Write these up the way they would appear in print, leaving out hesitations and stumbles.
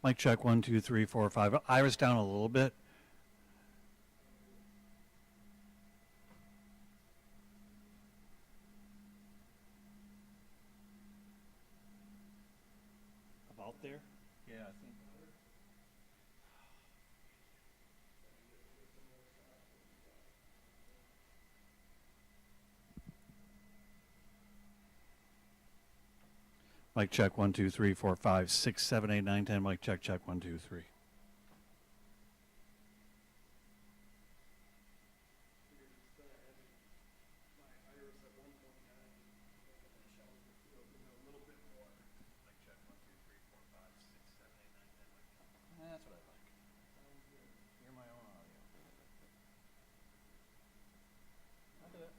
Mic check, 1, 2, 3, 4, 5. Iris down a little bit. About there? Yeah, I think. Mic check, 1, 2, 3, 4, 5, 6, 7, 8, 9, 10. Mic check, check, 1, 2, 3. That's what I like. Hear my own audio. I'll do it.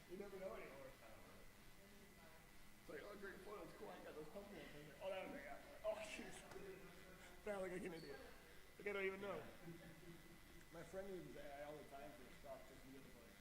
You never know anymore. It's like, oh, great photo. It's cool. I got those pumpkin ones. Like, oh, that was like, oh, jeez. Sound like an idiot. Like, I don't even know. My friend uses AI all the time for stuff just to get like,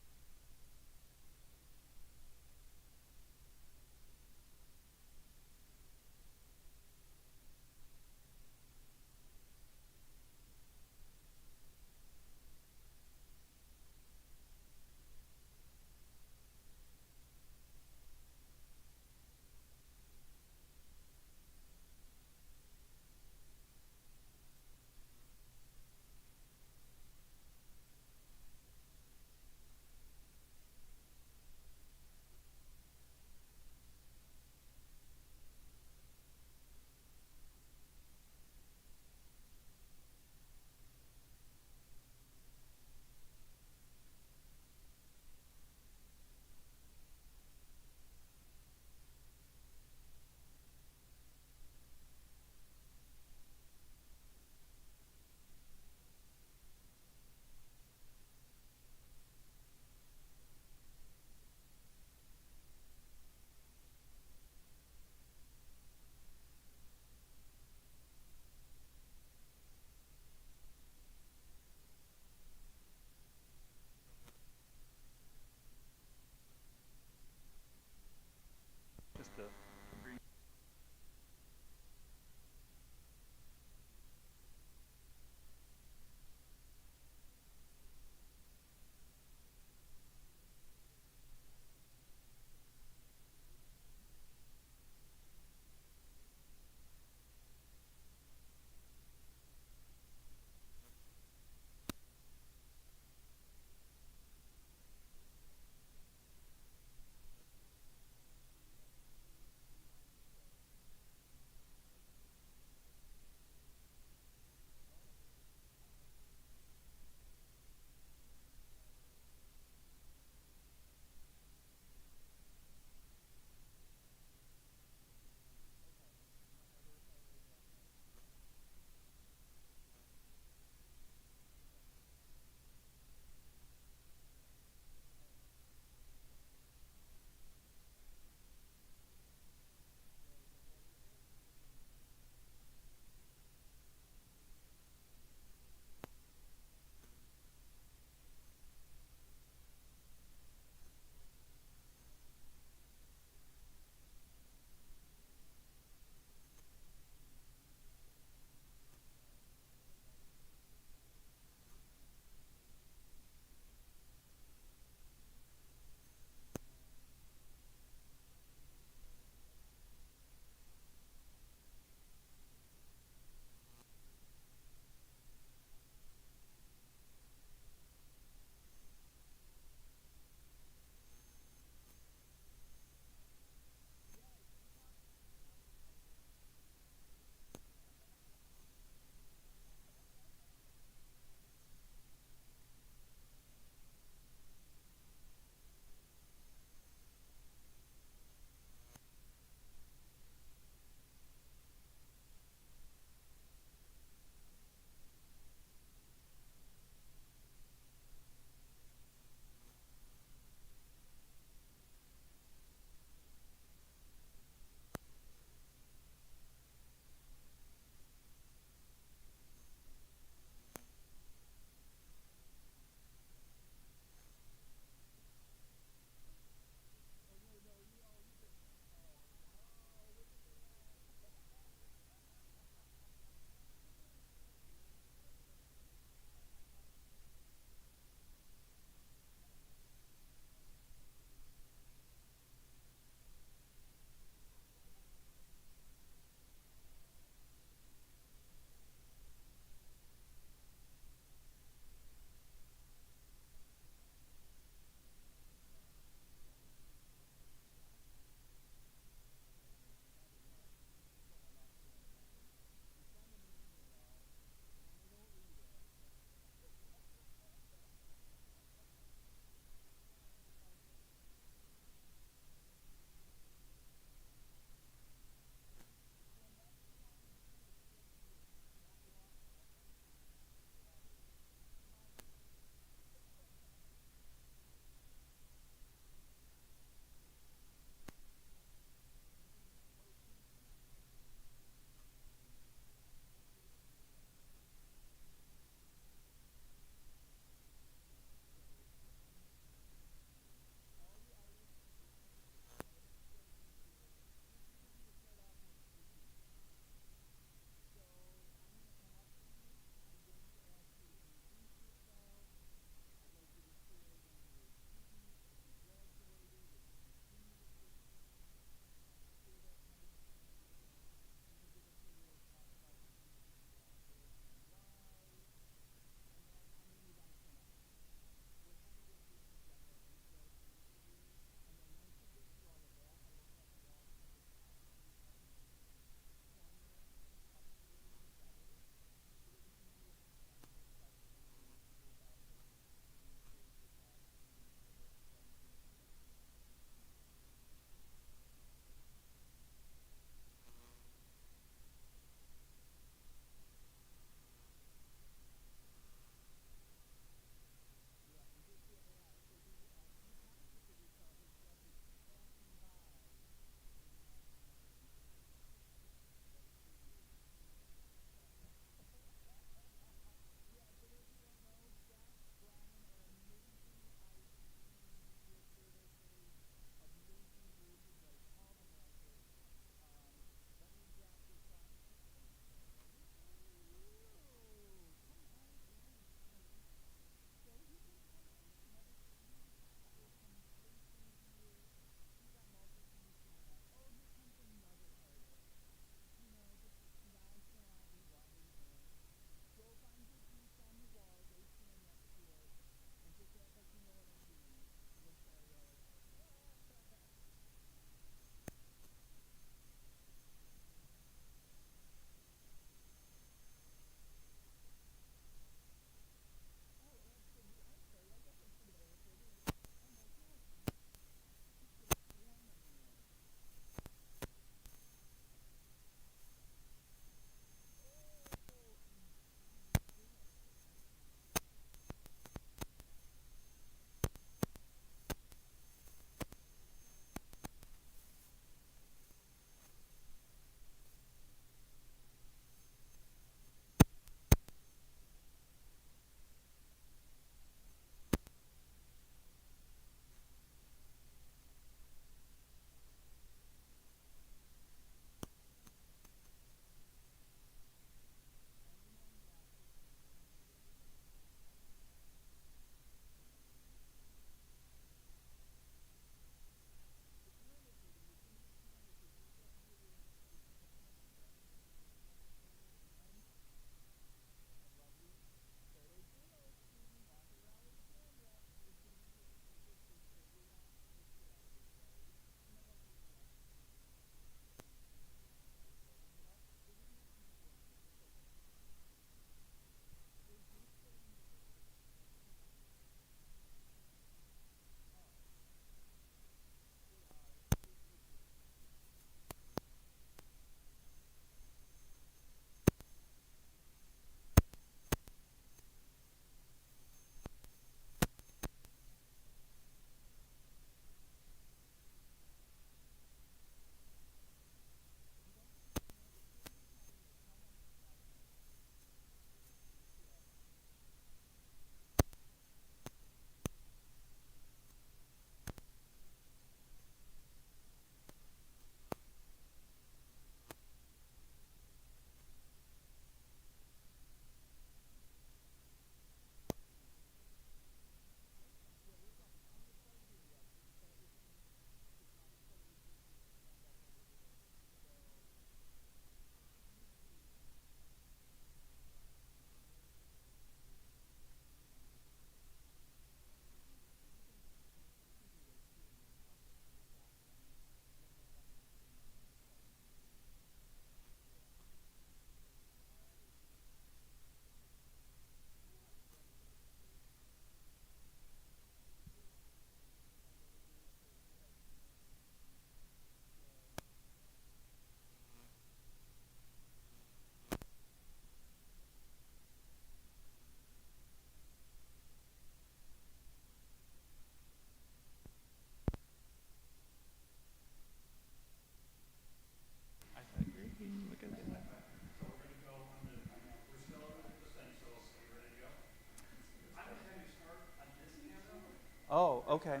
Okay.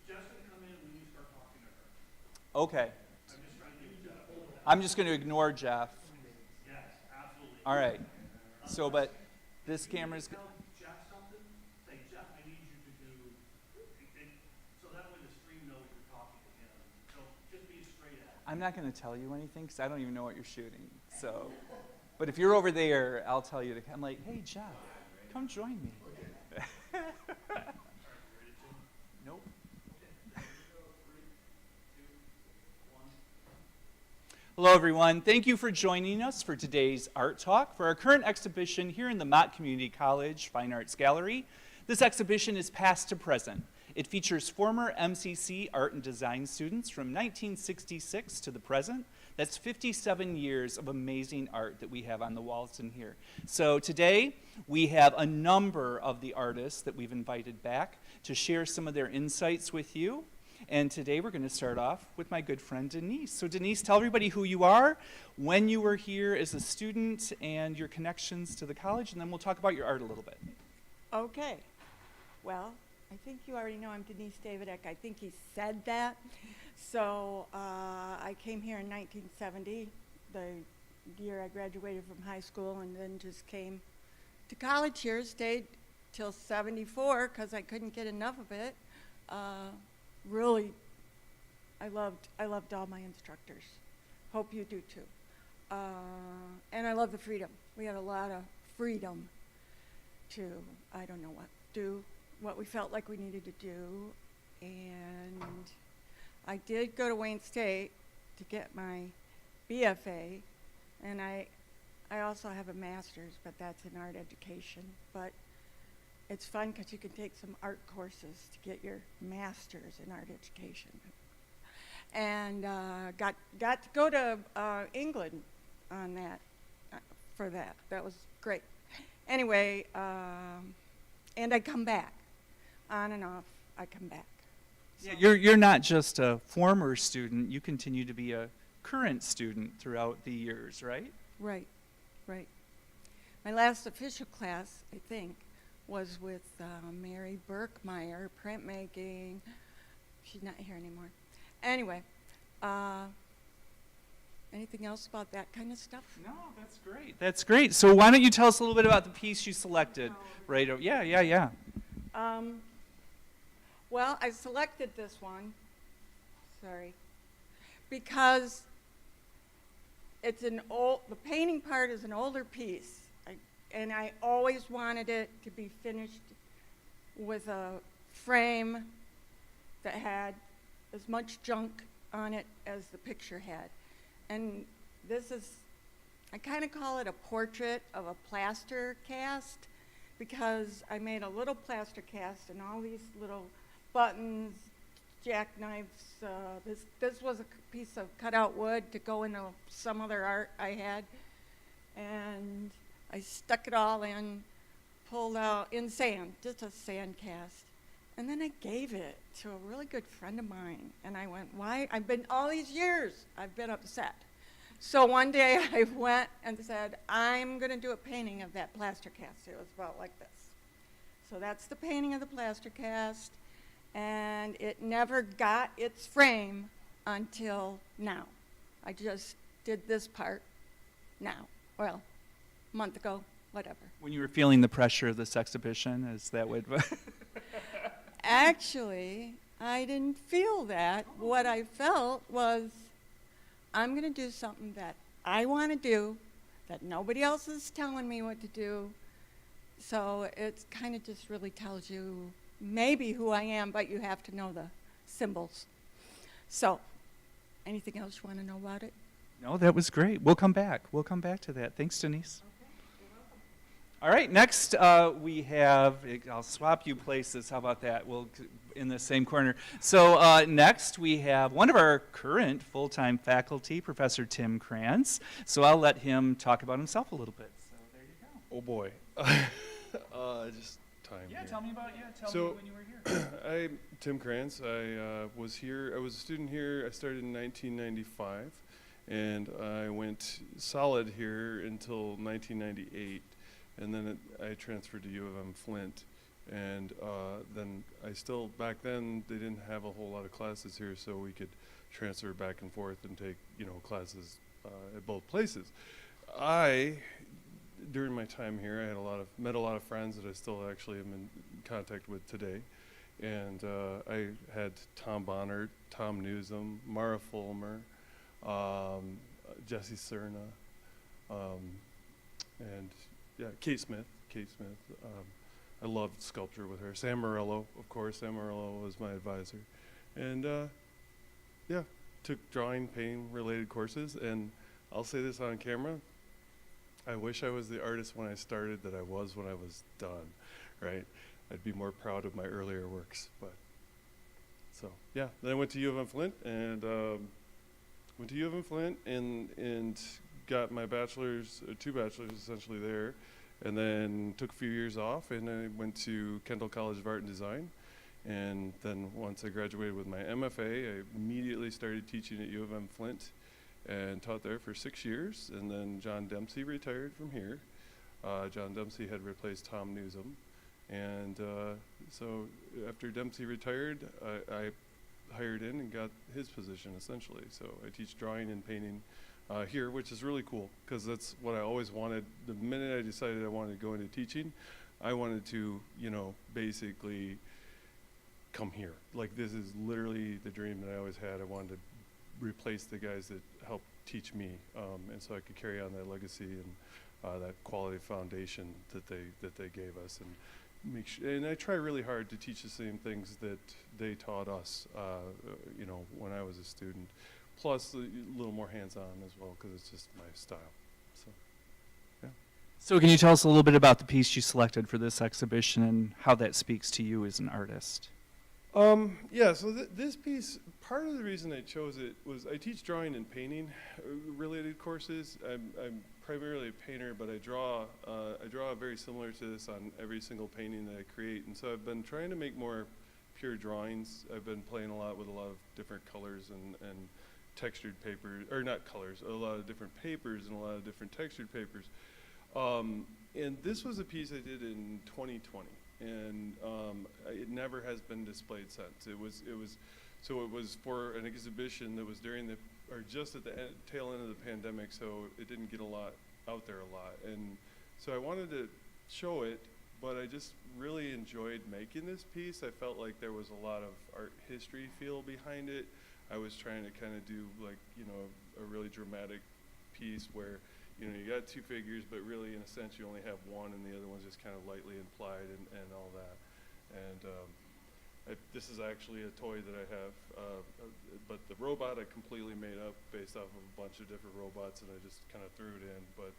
Jeff's going to come in when you start talking to her. Okay. I'm just trying to give Jeff. I'm just going to ignore Jeff. Yes, absolutely. All right. So, but this camera's. Tell Jeff something. Say, Jeff, I need you to do. So that way the stream knows you're talking to him. So just be straight at it. I'm not going to tell you anything because I don't even know what you're shooting. So, but if you're over there, I'll tell you to. I'm like, hey, Jeff, come join me. Nope. Hello, everyone. Thank you for joining us for today's Art Talk for our current exhibition here in the Mott Community College Fine Arts Gallery. This exhibition is past to present. It features former MCC art and design students from 1966 to the present. That's 57 years of amazing art that we have on the walls in here. So today, we have a number of the artists that we've invited back to share some of their insights with you. And today we're going to start off with my good friend Denise. So Denise, tell everybody who you are, when you were here as a student, and your connections to the college, and then we'll talk about your art a little bit. Okay. Well, I think you already know I'm Denise Davidek. I think he said that. So I came here in 1970, the year I graduated from high school, and then just came to college here, stayed till 74 because I couldn't get enough of it. Really, I loved all my instructors. Hope you do too. And I love the freedom. We had a lot of freedom to, I don't know what, do what we felt like we needed to do. And I did go to Wayne State to get my BFA, and I also have a master's, but that's in art education. But it's fun because you can take some art courses to get your master's in art education. And got to go to England on that, for that. That was great. Anyway, and I come back, on and off, I come back. Yeah, you're not just a former student, you continue to be a current student throughout the years, right? Right, right. My last official class, I think, was with Mary Burkmeyer, printmaking. She's not here anymore. Anyway, anything else about that kind of stuff? No, that's great. That's great. So why don't you tell us a little bit about the piece you selected? Right. Yeah. Well, I selected this one, because it's the painting part is an older piece, and I always wanted it to be finished with a frame that had as much junk on it as the picture had. And this is, I kind of call it a portrait of a plaster cast, because I made a little plaster cast and all these little buttons, jackknives. This was a piece of cutout wood to go into some other art I had. And I stuck it all in, pulled out in sand, just a sand cast. And then I gave it to a really good friend of mine. And I went, why? All these years, I've been upset. So one day I went and said, I'm going to do a painting of that plaster cast. It was about like this. So that's the painting of the plaster cast. And it never got its frame until now. I just did this part now. Well, a month ago, whatever. When you were feeling the pressure of this exhibition, is that what? Actually, I didn't feel that. What I felt was, I'm going to do something that I want to do, that nobody else is telling me what to do. So it kind of just really tells you maybe who I am, but you have to know the symbols. So, anything else you want to know about it? No, that was great. We'll come back. We'll come back to that. Thanks, Denise. All right, next we have, I'll swap you places. How about that? We'll in the same corner. So next we have one of our current full-time faculty, Professor Tim Kranz. So I'll let him talk about himself a little bit. So there you go. Oh boy. Just time. Yeah, here. tell me when you were here. I'm Tim Kranz. I was here. I was a student here. I started in 1995, and I went solid here until 1998, and then I transferred to U of M Flint And then back then, they didn't have a whole lot of classes here, so we could transfer back and forth and take, classes at both places. During my time here, I had met a lot of friends that I still actually am in contact with today. And I had Tom Bonner, Tom Newsom, Mara Fulmer, Jesse Cerna, and Kate Smith. I loved sculpture with her. Sam Morello, of course. Sam Morello was my advisor. And took drawing, painting related courses. And I'll say this on camera, I wish I was the artist when I started that I was when I was done, right? I'd be more proud of my earlier works, then I went to U of M Flint and got my bachelor's, 2 bachelors essentially there, and then took a few years off, and I went to Kendall College of Art and Design. And then once I graduated with my MFA, I immediately started teaching at U of M Flint and taught there for 6 years. And then John Dempsey retired from here. John Dempsey had replaced Tom Newsom. And so after Dempsey retired, I hired in and got his position essentially. So I teach drawing and painting here, which is really cool because that's what I always wanted. The minute I decided I wanted to go into teaching, I wanted to, basically come here. Like, this is literally the dream that I always had. I wanted to replace the guys that helped teach me, and so I could carry on that legacy and that quality foundation that they gave us, and and I try really hard to teach the same things that they taught us, when I was a student, plus a little more hands-on as well, because it's just my style. So, yeah. So can you tell us a little bit about the piece you selected for this exhibition and how that speaks to you as an artist? So this piece, part of the reason I chose it was I teach drawing and painting related courses. I'm primarily a painter, but I draw very similar to this on every single painting that I create. And so I've been trying to make more pure drawings. I've been playing a lot with a lot of different colors and textured papers, or not colors, a lot of different papers and a lot of different textured papers. And this was a piece I did in 2020. And it never has been displayed since. It was for an exhibition that was just at the tail end of the pandemic, so it didn't get out there a lot. And so I wanted to show it, but I just really enjoyed making this piece. I felt like there was a lot of art history feel behind it. I was trying to kind of do a really dramatic piece where you got 2 figures, but really in a sense you only have one and the other one's just kind of lightly implied and all that. And this is actually a toy that I have, but the robot I completely made up based off of a bunch of different robots, and I just kind of threw it in. But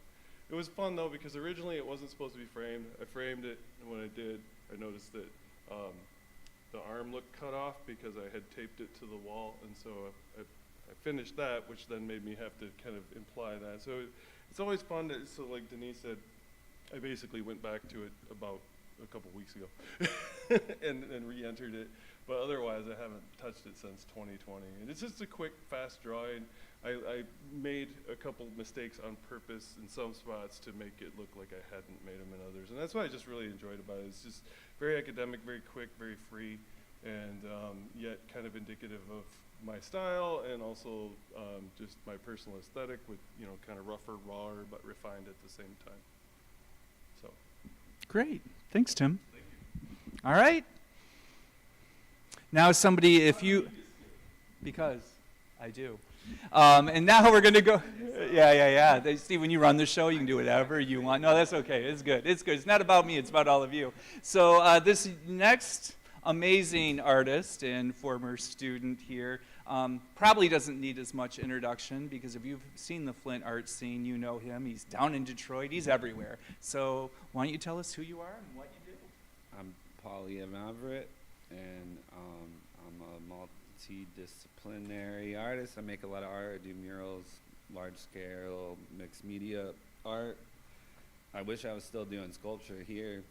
it was fun though, because originally it wasn't supposed to be framed. I framed it, and when I did, I noticed that the arm looked cut off because I had taped it to the wall, and so I finished that, which then made me have to kind of imply that. So it's always fun to, so like Denise said, I basically went back to it about a couple weeks ago and re-entered it, but otherwise I haven't touched it since 2020. And it's just a quick, fast drawing. I made a couple mistakes on purpose in some spots to make it look like I hadn't made them in others. And that's what I just really enjoyed about it. It's just very academic, very quick, very free, and yet kind of indicative of my style, and also just my personal aesthetic with, kind of rougher, rawer, but refined at the same time. So. Great. Thanks, Tim. Thank you. All right. Now somebody, because I do. And now we're going to go. Yeah. See, when you run the show, you can do whatever you want. No, that's okay. It's good. It's not about me. It's about all of you. So this next amazing artist and former student here probably doesn't need as much introduction, because if you've seen the Flint art scene, you know him. He's down in Detroit. He's everywhere. So why don't you tell us who you are and what you do? I'm Paulie Everett, and I'm a multidisciplinary artist. I make a lot of art. I do murals, large-scale, mixed media art. I wish I was still doing sculpture here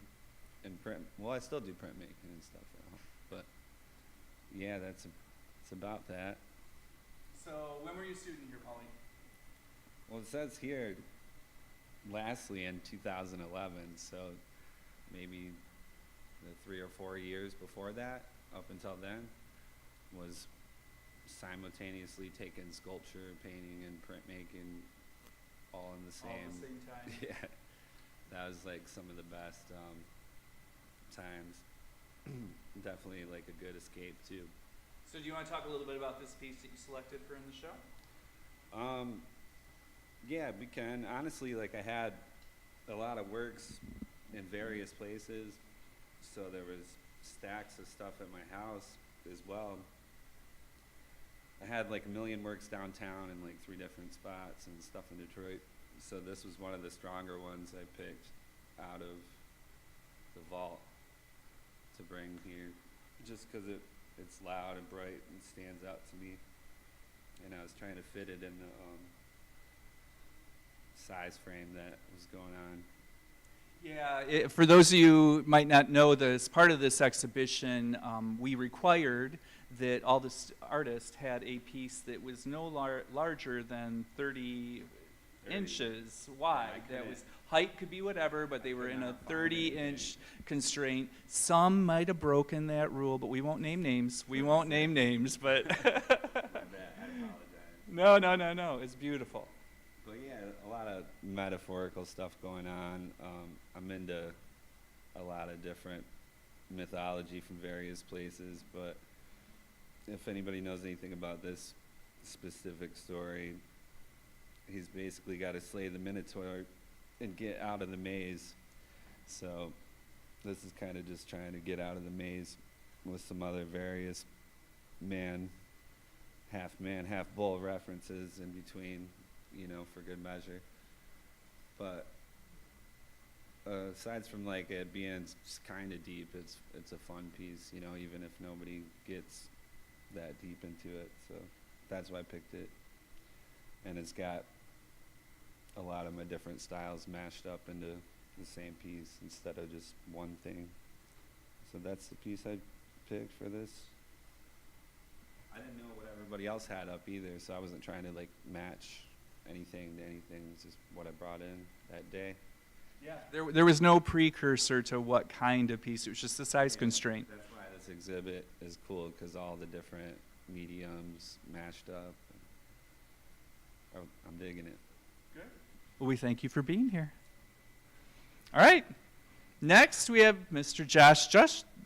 in print. Well, I still do printmaking and stuff at home. But yeah, it's about that. So when were you a student here, Paulie? Well, it says here, lastly in 2011, so maybe the 3 or 4 years before that, up until then, was simultaneously taking sculpture, painting, and printmaking all in the same. All at the same time. Yeah, that was like some of the best times. Definitely like a good escape too. So do you want to talk a little bit about this piece that you selected for in the show? Yeah, we can. Honestly, like I had a lot of works in various places, so there was stacks of stuff at my house as well. I had like a million works downtown in like 3 different spots and stuff in Detroit. So this was one of the stronger ones I picked out of the vault to bring here, just because it's loud and bright and stands out to me. And I was trying to fit it in the size frame that was going on. Yeah, for those of you who might not know, as part of this exhibition, we required that all the artists had a piece that was no larger than 30 inches wide. That was height could be whatever, but they were in a 30-inch constraint. Some might have broken that rule, but we won't name names. We won't name names, but My bad, I apologize. no. It's beautiful. But yeah, a lot of metaphorical stuff going on. I'm into a lot of different mythology from various places, but if anybody knows anything about this specific story, he's basically got to slay the Minotaur and get out of the maze. So this is kind of just trying to get out of the maze with some other various half man, half bull references in between, you know, for good measure. But aside from like it being kind of deep, it's a fun piece, you know, even if nobody gets that deep into it. So that's why I picked it. And it's got a lot of my different styles mashed up into the same piece instead of just one thing. So that's the piece I picked for this. I didn't know what everybody else had up either, so I wasn't trying to like match anything to anything. It's just what I brought in that day. Yeah. There was no precursor to what kind of piece. It was just the size constraint. That's why this exhibit is cool, because all the different mediums mashed up. I'm digging it. Good. Well, we thank you for being here. All right. Next, we have Mr. Josh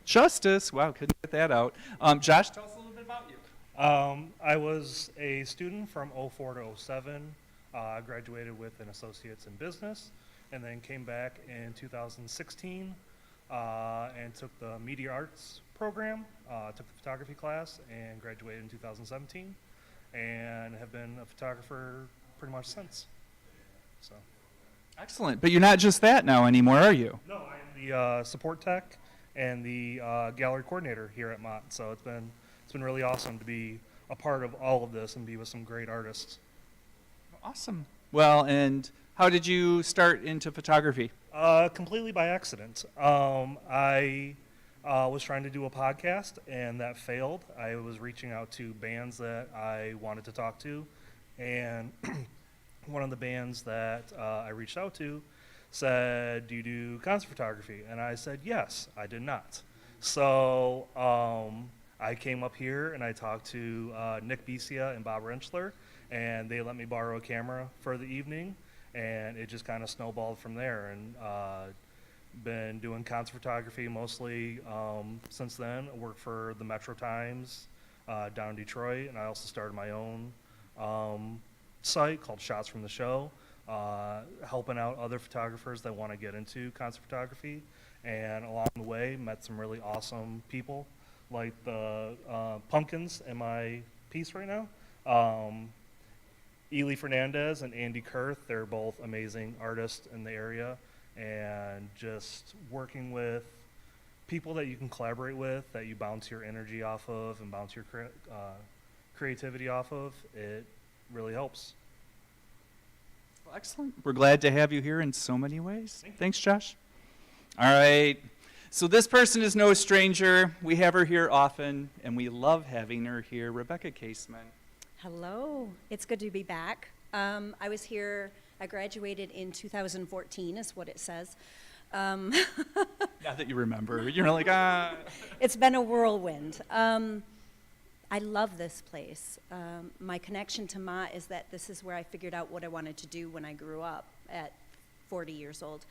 Justice. Wow, couldn't get that out. Josh, tell us a little bit about you. I was a student from 04 to 07. I graduated with an associate's in business, and then came back in 2016 and took the media arts program, took the photography class, and graduated in 2017, and have been a photographer pretty much since. So. Excellent. But you're not just that now anymore, are you? No, I am the support tech and the gallery coordinator here at Mott. So it's been really awesome to be a part of all of this and be with some great artists. Awesome. Well, and how did you start into photography? Completely by accident. I was trying to do a podcast, and that failed. I was reaching out to bands that I wanted to talk to, and one of the bands that I reached out to said, "Do you do concert photography?" And I said, "Yes." I did not. So I came up here and I talked to Nick Becia and Bob Renchler, and they let me borrow a camera for the evening, and it just kind of snowballed from there. And been doing concert photography mostly since then. I work for the Metro Times down in Detroit, and I also started my own site called Shots from the Show, helping out other photographers that want to get into concert photography. And along the way, met some really awesome people, like the Pumpkins in my piece right now. Ely Fernandez and Andy Kurth, they're both amazing artists in the area, and just working with people that you can collaborate with, that you bounce your energy off of and bounce your creativity off of, it really helps. Well, excellent. We're glad to have you here in so many ways. Thanks, Josh. All right. So this person is no stranger. We have her here often, and we love having her here. Rebecca Caseman. Hello, it's good to be back. I was here, I graduated in 2014 is what it says. Not that you remember. You're like, ah. It's been a whirlwind. I love this place. My connection to Mott is that this is where I figured out what I wanted to do when I grew up at 40 years old.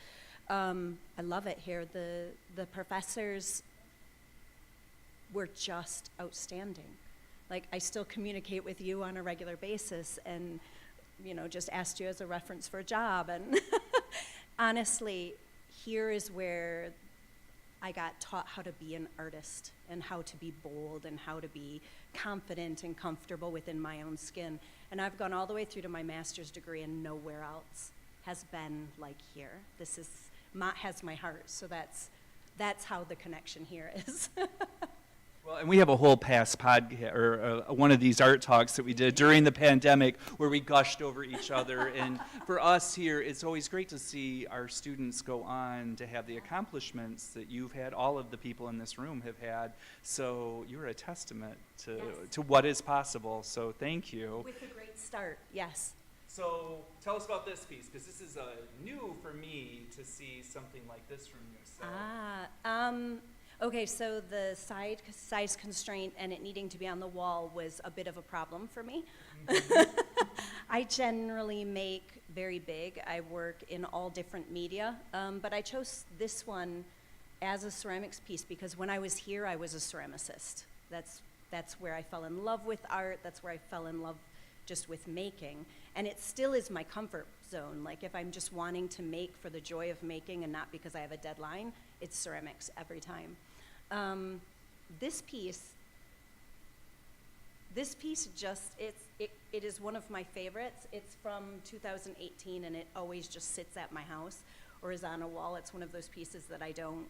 I love it here. The professors were just outstanding. Like, I still communicate with you on a regular basis and, you know, just asked you as a reference for a job. And honestly, here is where I got taught how to be an artist and how to be bold and how to be confident and comfortable within my own skin. And I've gone all the way through to my master's degree, and nowhere else has been like here. Mott has my heart, so that's how the connection here is. Well, and we have a whole past podcast, or one of these art talks that we did during the pandemic where we gushed over each other. And for us here, it's always great to see our students go on to have the accomplishments that you've had, all of the people in this room have had. So you're a testament to what is possible. So thank you. With a great start, yes. So tell us about this piece, because this is new for me to see something like this from you. So. Okay, so the size constraint and it needing to be on the wall was a bit of a problem for me. I generally make very big. I work in all different media, but I chose this one as a ceramics piece because when I was here, I was a ceramicist. That's where I fell in love with art. That's where I fell in love just with making. And it still is my comfort zone. Like, if I'm just wanting to make for the joy of making and not because I have a deadline, it's ceramics every time. This piece just, it is one of my favorites. It's from 2018 and it always just sits at my house or is on a wall. It's one of those pieces that I don't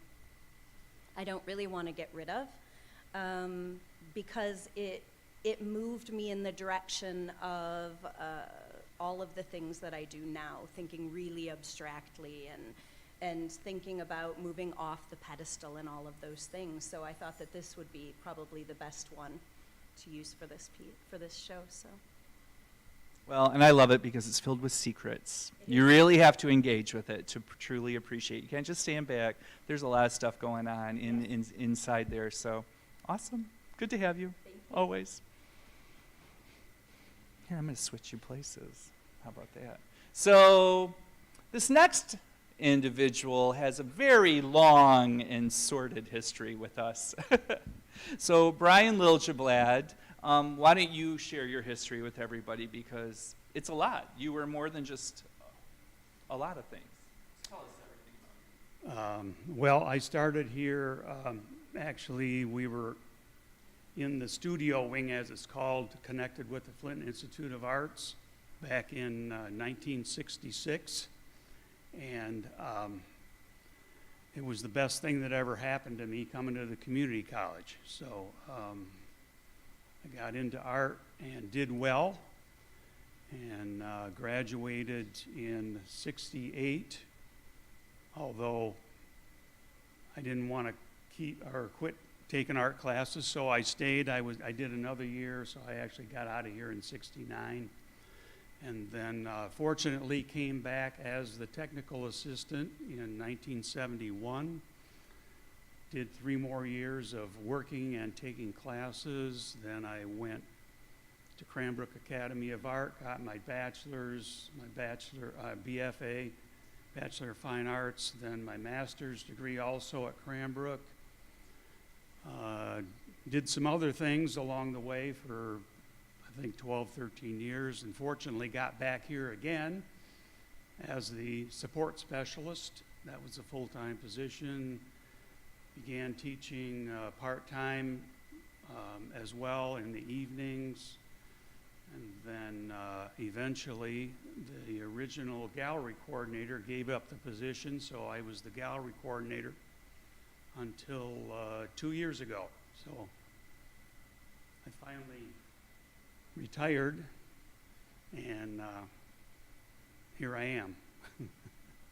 really want to get rid of, because it moved me in the direction of all of the things that I do now, thinking really abstractly and thinking about moving off the pedestal and all of those things. So I thought that this would be probably the best one to use for this show. So. Well, and I love it because it's filled with secrets. You really have to engage with it to truly appreciate. You can't just stand back. There's a lot of stuff going on inside there. So awesome. Good to have you. Thank you. Always. Here, I'm going to switch you places. How about that? So this next individual has a very long and sordid history with us. So Brian Liljeblad, why don't you share your history with everybody, because it's a lot. You were more than just a lot of things. Tell us everything about you. Well, I started here, actually we were in the studio wing, as it's called, connected with the Flint Institute of Arts back in 1966. And it was the best thing that ever happened to me coming to the community college. So I got into art and did well, and graduated in '68, although I didn't want to quit taking art classes, so I stayed. I did another year, so I actually got out of here in '69. And then fortunately came back as the technical assistant in 1971. Did 3 more years of working and taking classes. Then I went to Cranbrook Academy of Art, got my bachelor's, BFA, Bachelor of Fine Arts, then my master's degree also at Cranbrook. Did some other things along the way for I think 12, 13 years, and fortunately got back here again as the support specialist. That was a full-time position. Began teaching part-time as well in the evenings. And then eventually the original gallery coordinator gave up the position, so I was the gallery coordinator until 2 years ago. So I finally retired, and here I am.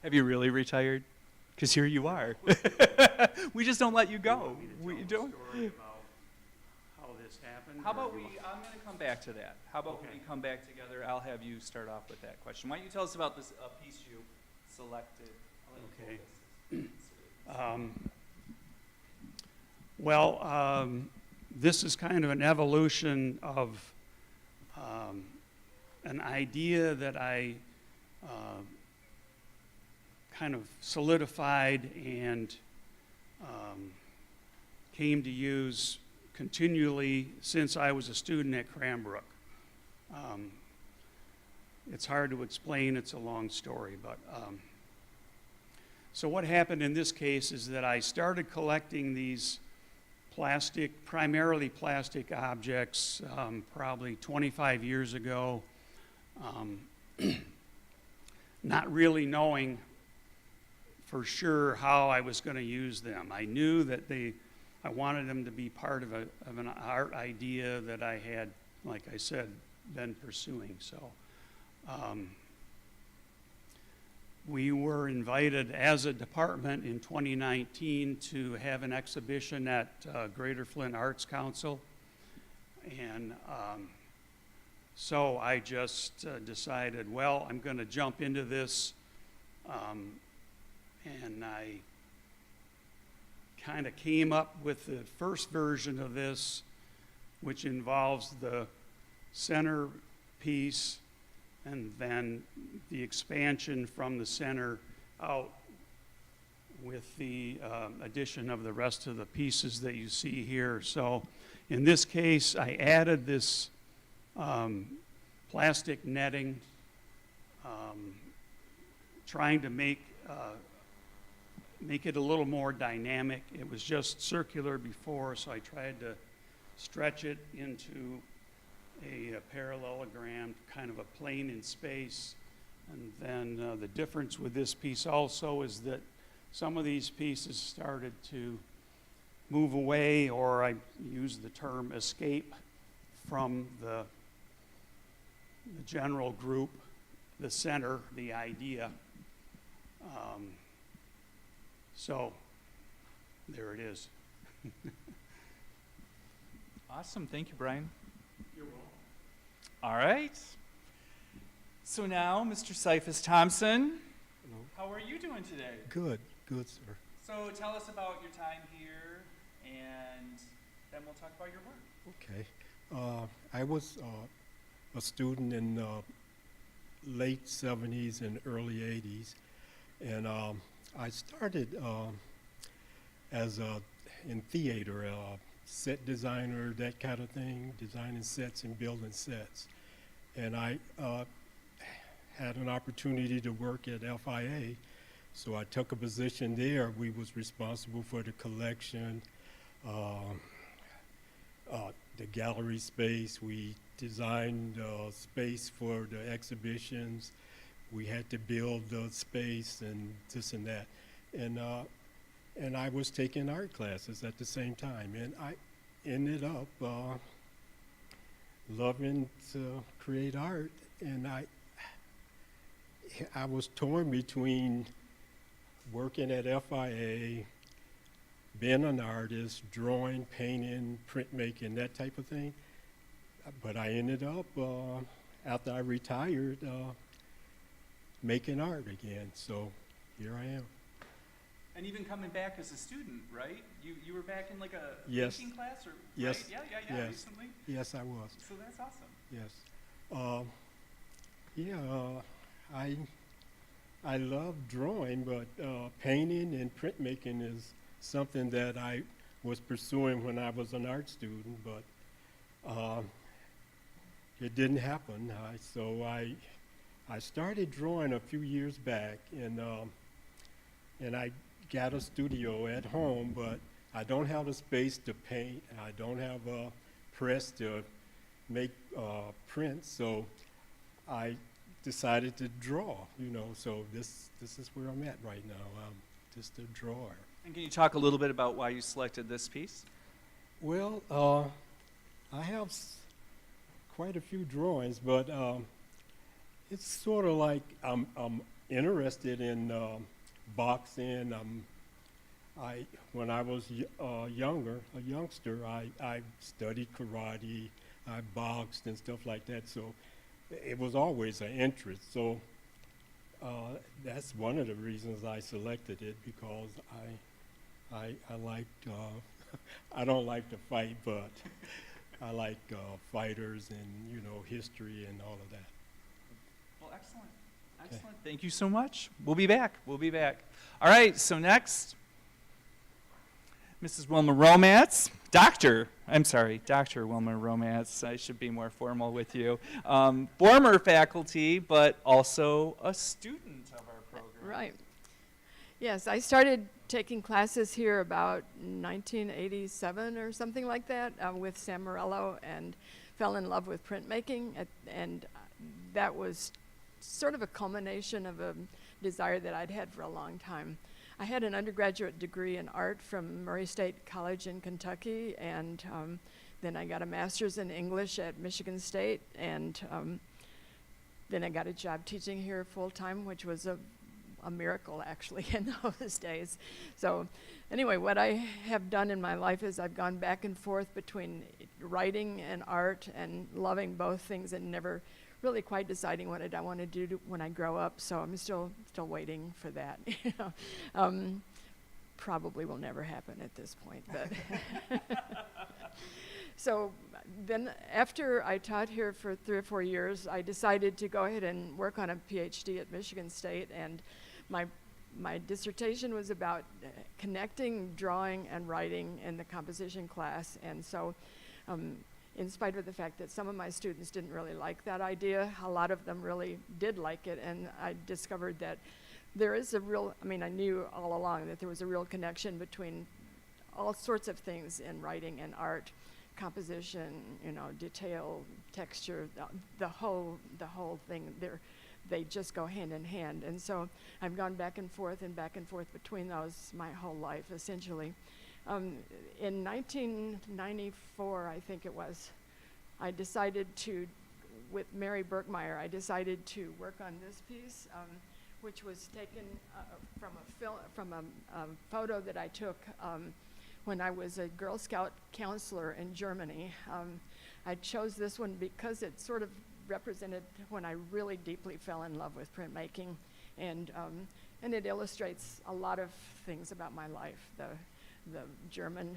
Have you really retired? Because here you are. We just don't let you go. We don't. Story about how this happened. How about I'm going to come back to that. How about Okay. we come back together? I'll have you start off with that question. Why don't you tell us about this piece you selected? I'll let you Okay. pull this. This is kind of an evolution of an idea that I kind of solidified and came to use continually since I was a student at Cranbrook. It's hard to explain, it's a long story, but so what happened in this case is that I started collecting these primarily plastic objects, probably 25 years ago, not really knowing for sure how I was going to use them. I knew that I wanted them to be part of an art idea that I had, like I said, been pursuing. So we were invited as a department in 2019 to have an exhibition at Greater Flint Arts Council. And so I just decided, well, I'm going to jump into this. And I kind of came up with the first version of this, which involves the center piece and then the expansion from the center out with the addition of the rest of the pieces that you see here. So in this case, I added this plastic netting, trying to make it a little more dynamic. It was just circular before, so I tried to stretch it into a parallelogram, kind of a plane in space. And then the difference with this piece also is that some of these pieces started to move away, or I use the term escape from the general group, the center, the idea. So there it is. Awesome. Thank you, Brian. You're welcome. All right. So now, Mr. Cephas Thompson, Hello. how are you doing today? Good, good, sir. So tell us about your time here, and then we'll talk about your work. Okay. I was a student in late 70s and early 80s, and I started as in theater, set designer, that kind of thing, designing sets and building sets. And I had an opportunity to work at FIA, so I took a position there. We was responsible for the collection, the gallery space. We designed space for the exhibitions. We had to build the space and this and that. And I was taking art classes at the same time. And I ended up loving to create art. And I was torn between working at FIA, being an artist, drawing, painting, printmaking, that type of thing. But I ended up, after I retired, making art again. So here I am. And even coming back as a student, right? You were back in like a Yes. painting class, or Yes. right? Yeah, Yes. recently. Yes, I was. So that's awesome. Yes. I love drawing, but painting and printmaking is something that I was pursuing when I was an art student, but it didn't happen. So I started drawing a few years back, and I got a studio at home, but I don't have the space to paint. I don't have a press to make prints, so I decided to draw, so this is where I'm at right now. I'm just a drawer. And can you talk a little bit about why you selected this piece? Well, I have quite a few drawings, but it's sort of like I'm interested in boxing. When I was a youngster, I studied karate, I boxed and stuff like that, so it was always an interest. So That's one of the reasons I selected it, because I liked, I don't like to fight, but I like fighters and, you know, history and all of that. Well, excellent. Excellent. Thank you so much. We'll be back. We'll be back. All right, so next, Mrs. Wilma Romance, Dr. Wilma Romance. I should be more formal with you. Former faculty, but also a student of our program. Right. Yes, I started taking classes here about 1987 or something like that with Sam Morello, and fell in love with printmaking, and that was sort of a culmination of a desire that I'd had for a long time. I had an undergraduate degree in art from Murray State College in Kentucky, and then I got a master's in English at Michigan State, and then I got a job teaching here full-time, which was a miracle actually in those days. So anyway, what I have done in my life is I've gone back and forth between writing and art, and loving both things, and never really quite deciding what I want to do when I grow up. So I'm still waiting for that. You know, probably will never happen at this point. But so then, after I taught here for 3 or 4 years, I decided to go ahead and work on a PhD at Michigan State, and my dissertation was about connecting drawing and writing in the composition class. And so, in spite of the fact that some of my students didn't really like that idea, a lot of them really did like it, and I discovered that there is a real, I mean, I knew all along that there was a real connection between all sorts of things in writing and art, composition, you know, detail, texture, the whole thing. They just go hand in hand. And so I've gone back and forth between those my whole life, essentially. In 1994, I think it was, I decided to, with Mary Berkmeyer, I decided to work on this piece, which was taken from a photo that I took when I was a Girl Scout counselor in Germany. I chose this one because it sort of represented when I really deeply fell in love with printmaking, and it illustrates a lot of things about my life. The German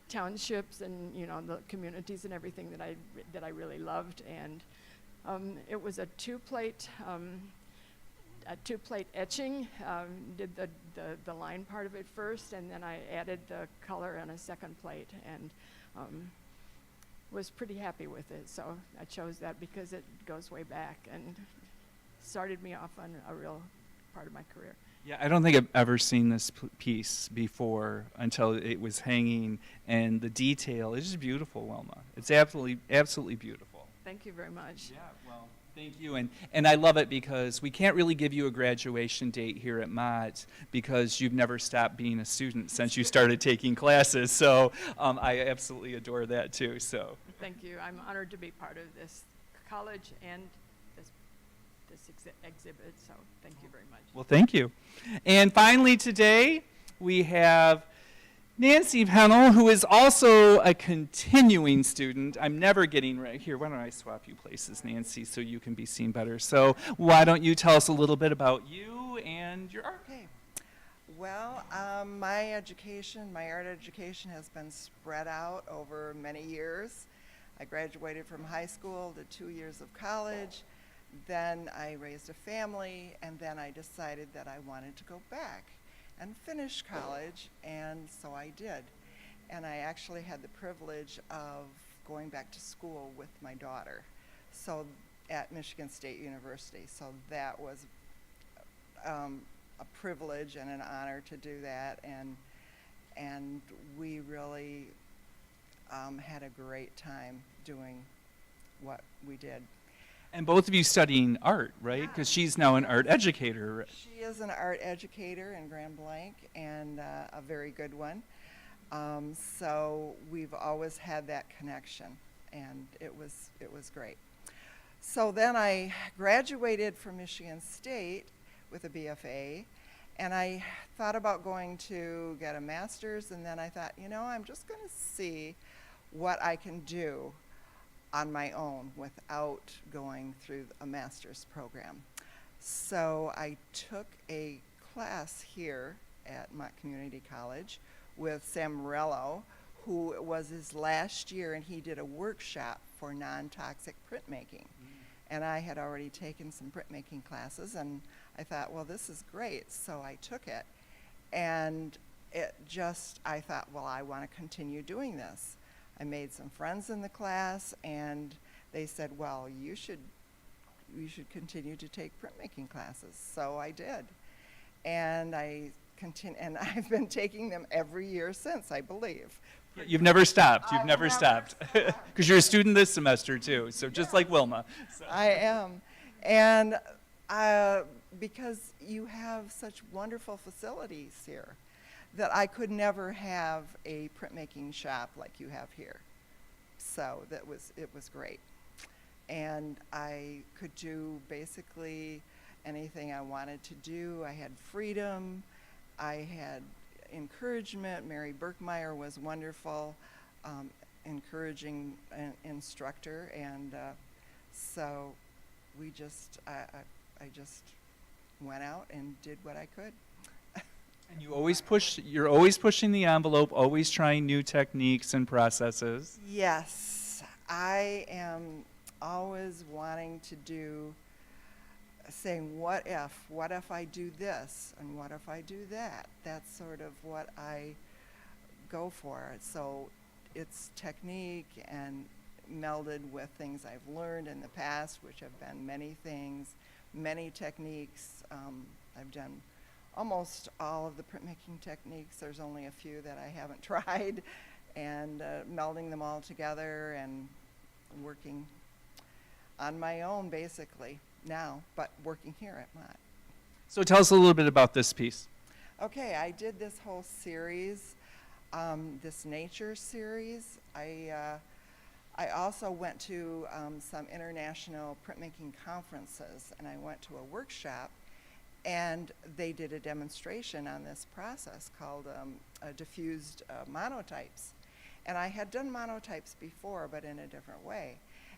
townships, and you know, the communities and everything that I really loved. And it was a two-plate etching. Did the line part of it first, and then I added the color on a second plate, and was pretty happy with it. So I chose that because it goes way back and started me off on a real part of my career. Yeah, I don't think I've ever seen this piece before until it was hanging, and the detail is just beautiful, Wilma. It's absolutely beautiful. Thank you very much. Yeah, well, thank you. And I love it because we can't really give you a graduation date here at Mott because you've never stopped being a student since you started taking classes. So I absolutely adore that too. So thank you. I'm honored to be part of this college and this exhibit. So thank you very much. Well, thank you. And finally today we have Nancy Pennell, who is also a continuing student. I'm never getting right here. Why don't I swap you places, Nancy, so you can be seen better. So why don't you tell us a little bit about you and your art? Okay. Well, my art education has been spread out over many years. I graduated from high school to 2 years of college. Then I raised a family, and then I decided that I wanted to go back and finish college, and so I did. And I actually had the privilege of going back to school with my daughter, so at Michigan State University. So that was a privilege and an honor to do that, and we really had a great time doing what we did. And both of you studying art, right? Because she's now an art educator. She is an art educator in Grand Blanc, and a very good one. So we've always had that connection, and it was great. So then I graduated from Michigan State with a BFA, and I thought about going to get a master's, and then I thought, you know, I'm just going to see what I can do on my own without going through a master's program. So I took a class here at Mott Community College with Sam Morello, who was his last year, and he did a workshop for non-toxic printmaking. And I had already taken some printmaking classes, and I thought, well, this is great. So I took it, and I thought, well, I want to continue doing this. I made some friends in the class, and they said, well, you should continue to take printmaking classes. So I did. And and I've been taking them every year since, I believe. You've never stopped. You've I've never stopped. Because you're a student this semester, too, so just like Wilma. So. I am. And because you have such wonderful facilities here, that I could never have a printmaking shop like you have here. So it was great. And I could do basically anything I wanted to do. I had freedom. I had encouragement. Mary Berkmeyer was wonderful, encouraging instructor. And so I just went out and did what I could. And you're always pushing the envelope, always trying new techniques and processes. Yes, I am always wanting to do, saying, what if I do this, and what if I do that? That's sort of what I go for. So it's technique and melded with things I've learned in the past, which have been many things, many techniques. I've done almost all of the printmaking techniques. There's only a few that I haven't tried, and melding them all together and working on my own basically now, but working here at Mott. So tell us a little bit about this piece. Okay, I did this whole series, this nature series. I also went to some international printmaking conferences, and I went to a workshop, and they did a demonstration on this process called diffused monotypes. And I had done monotypes before, but in a different way.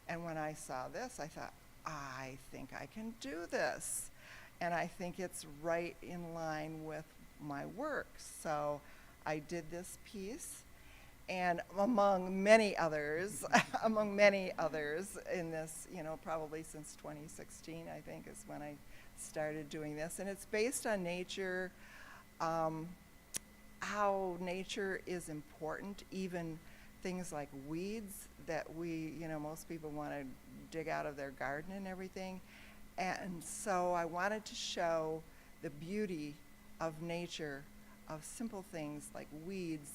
And when I saw this, I thought, I think I can do this. And I think it's right in line with my work. So I did this piece, and among many others, in this, probably since 2016, I think, is when I started doing this. And it's based on nature, how nature is important, even things like weeds that most people want to dig out of their garden and everything. And so I wanted to show the beauty of nature, of simple things like weeds,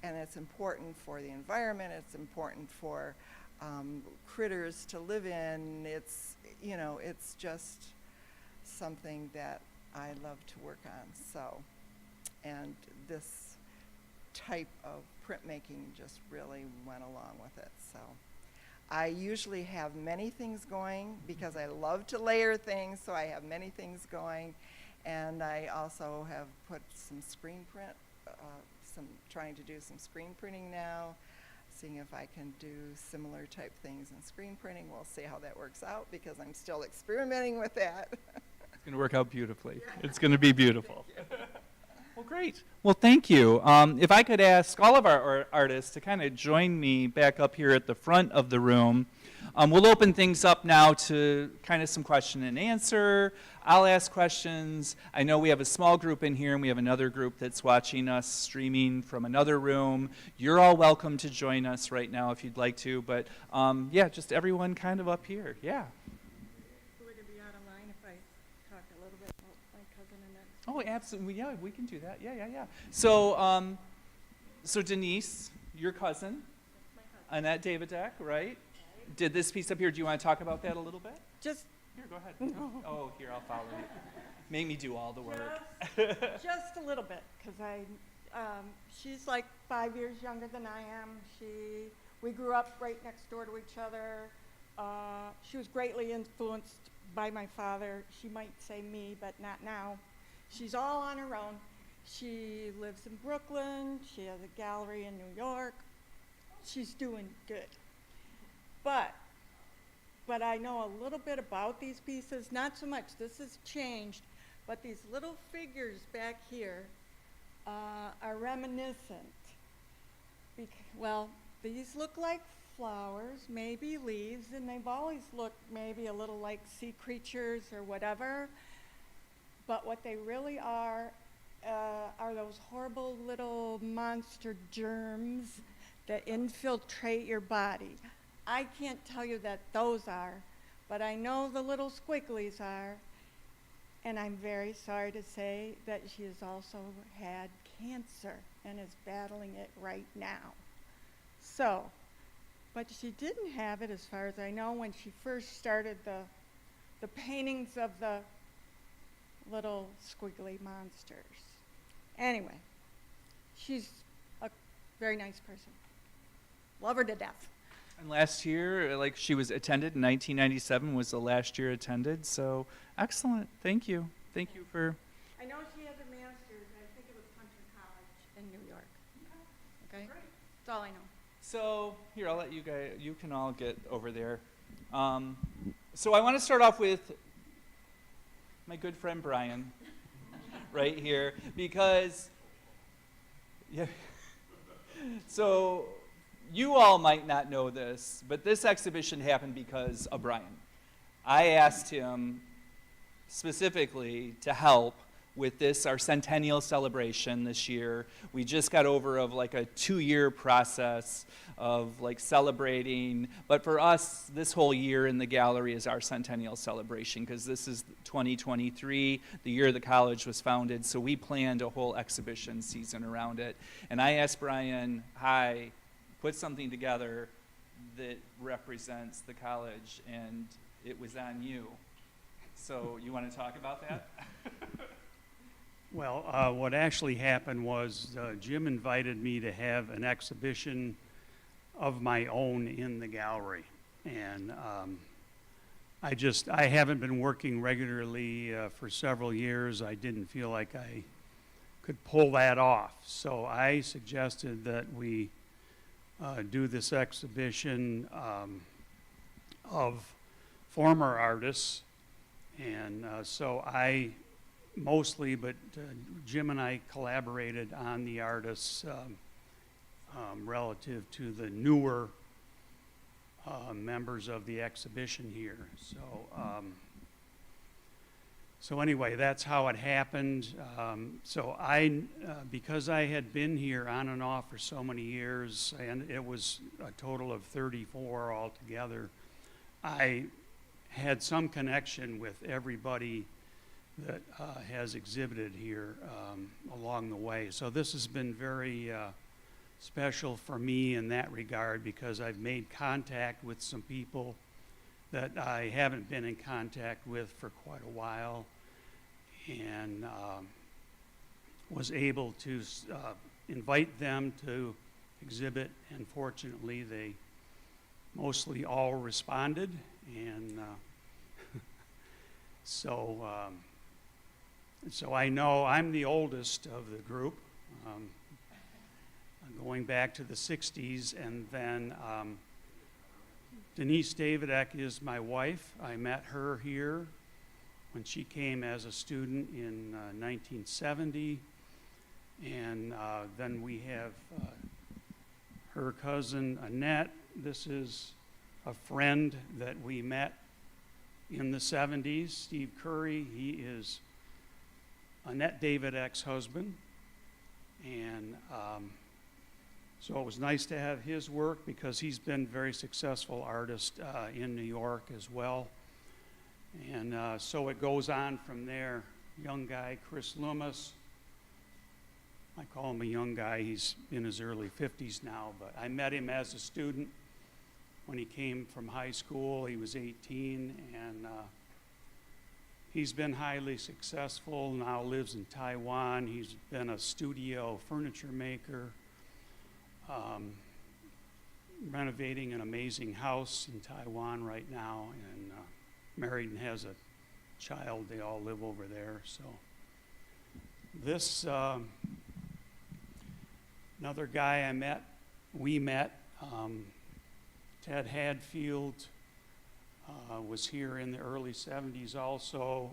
and it's important for the environment, it's important for critters to live in. It's just something that I love to work on. So, and this type of printmaking just really went along with it. So I usually have many things going because I love to layer things, so I have many things going. And I also have put some screen print, trying to do some screen printing now, seeing if I can do similar type things in screen printing. We'll see how that works out because I'm still experimenting with that. It's going to work out beautifully. It's going to be beautiful. Well, great. Well, thank you. If I could ask all of our artists to kind of join me back up here at the front of the room. We'll open things up now to kind of some question and answer. I'll ask questions. I know we have a small group in here, and we have another group that's watching us streaming from another room. You're all welcome to join us right now if you'd like to, but yeah, just everyone kind of up here. Yeah. Would it be out of line if I talk a little bit about my cousin Annette? Oh, absolutely. Yeah, we can do that. Yeah. So, so Denise, your cousin, Annette Davidek, right? Did this piece up here. Do you want to talk about that a little bit? Just Here, go ahead. Oh, here, I'll follow you. Make me do all the work. just a little bit, because she's like 5 years younger than I am. We grew up right next door to each other. She was greatly influenced by my father. She might say me, but not now. She's all on her own. She lives in Brooklyn. She has a gallery in New York. She's doing good. But but I know a little bit about these pieces, not so much, this has changed, but these little figures back here are reminiscent. Well, these look like flowers, maybe leaves, and they've always looked maybe a little like sea creatures or whatever. But what they really are those horrible little monster germs that infiltrate your body. I can't tell you that those are, but I know the little squigglies are. And I'm very sorry to say that she has also had cancer and is battling it right now. So, but she didn't have it, as far as I know, when she first started the paintings of the little squiggly monsters. Anyway, she's a very nice person. Love her to death. And last year, like she was attended in 1997 was the last year attended. So excellent. Thank you. Thank you for. I know she has a master's. I think it was Hunter College in New York. Okay. That's all I know. So here, I'll let you guys. You can all get over there. So I want to start off with my good friend Brian, right here, because yeah. So. You all might not know this, but this exhibition happened because of Brian. I asked him specifically to help with this, our centennial celebration this year. We just got over of like a 2-year process of like celebrating, but for us, this whole year in the gallery is our centennial celebration because this is 2023, the year the college was founded, so we planned a whole exhibition season around it. And I asked Brian, put something together that represents the college, and it was on you. So you want to talk about that? Well, what actually happened was Jim invited me to have an exhibition of my own in the gallery. And I haven't been working regularly for several years. I didn't feel like I could pull that off. So I suggested that we do this exhibition of former artists. And so I mostly, but Jim and I collaborated on the artists relative to the newer members of the exhibition here. So anyway, that's how it happened. So because I had been here on and off for so many years, and it was a total of 34 altogether, I had some connection with everybody that has exhibited here along the way. So this has been very special for me in that regard because I've made contact with some people that I haven't been in contact with for quite a while, and was able to invite them to exhibit, and fortunately they mostly all responded, and so I know I'm the oldest of the group, going back to the 60s, and then Denise Davidek is my wife. I met her here when she came as a student in 1970, and then we have her cousin Annette. This is a friend that we met in the 70s, Steve Curry. He is Annette Davidek's husband, and so it was nice to have his work because he's been a very successful artist in New York as well. And so it goes on from there. Young guy, Chris Loomis. I call him a young guy. He's in his early 50s now, but I met him as a student when he came from high school. He was 18, and he's been highly successful, now lives in Taiwan. He's been a studio furniture maker, renovating an amazing house in Taiwan right now, and married and has a child. They all live over there. So this, another guy we met, Ted Hadfield, was here in the early 70s also.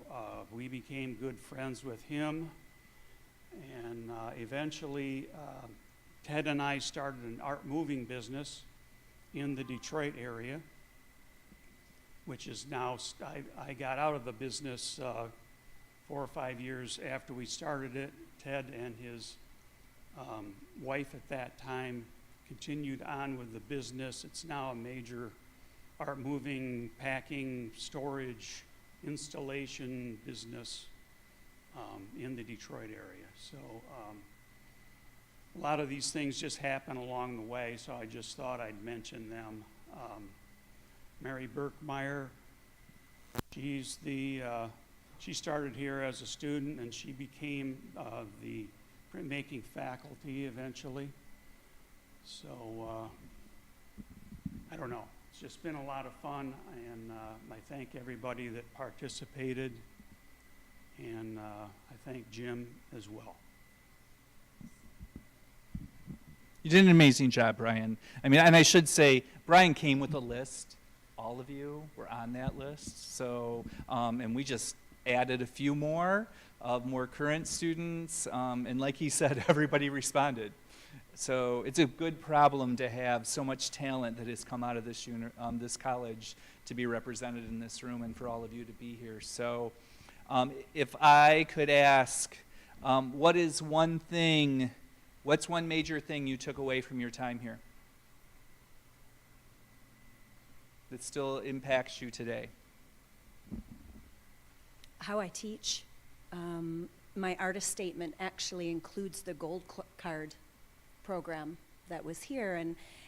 We became good friends with him. And eventually, Ted and I started an art moving business in the Detroit area, which is now, I got out of the business 4 or 5 years after we started it. Ted and his wife at that time continued on with the business. It's now a major art moving, packing, storage, installation business in the Detroit area. So a lot of these things just happen along the way, so I just thought I'd mention them. Mary Birkmeyer, she started here as a student, and she became the printmaking faculty eventually. So I don't know. It's just been a lot of fun, and I thank everybody that participated, and I thank Jim as well. You did an amazing job, Brian. I mean, and I should say, Brian came with a list. All of you were on that list. So, and we just added a few more of more current students. And like he said, everybody responded. So it's a good problem to have so much talent that has come out of this this college to be represented in this room, and for all of you to be here. So if I could ask, what's one major thing you took away from your time here that still impacts you today? How I teach. My artist statement actually includes the gold card program that was here,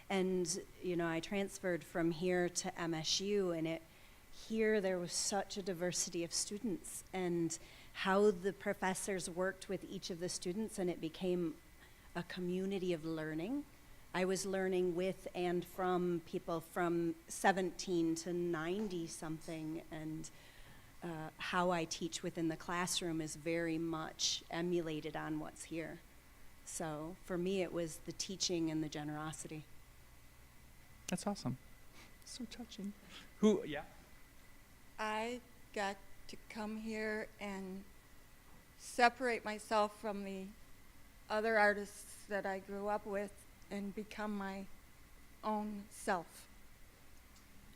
and you know, I transferred from here to MSU, and here there was such a diversity of students, and how the professors worked with each of the students, and it became a community of learning. I was learning with and from people from 17 to 90 something, and how I teach within the classroom is very much emulated on what's here. So for me, it was the teaching and the generosity. That's awesome. So touching. Yeah? I got to come here and separate myself from the other artists that I grew up with and become my own self.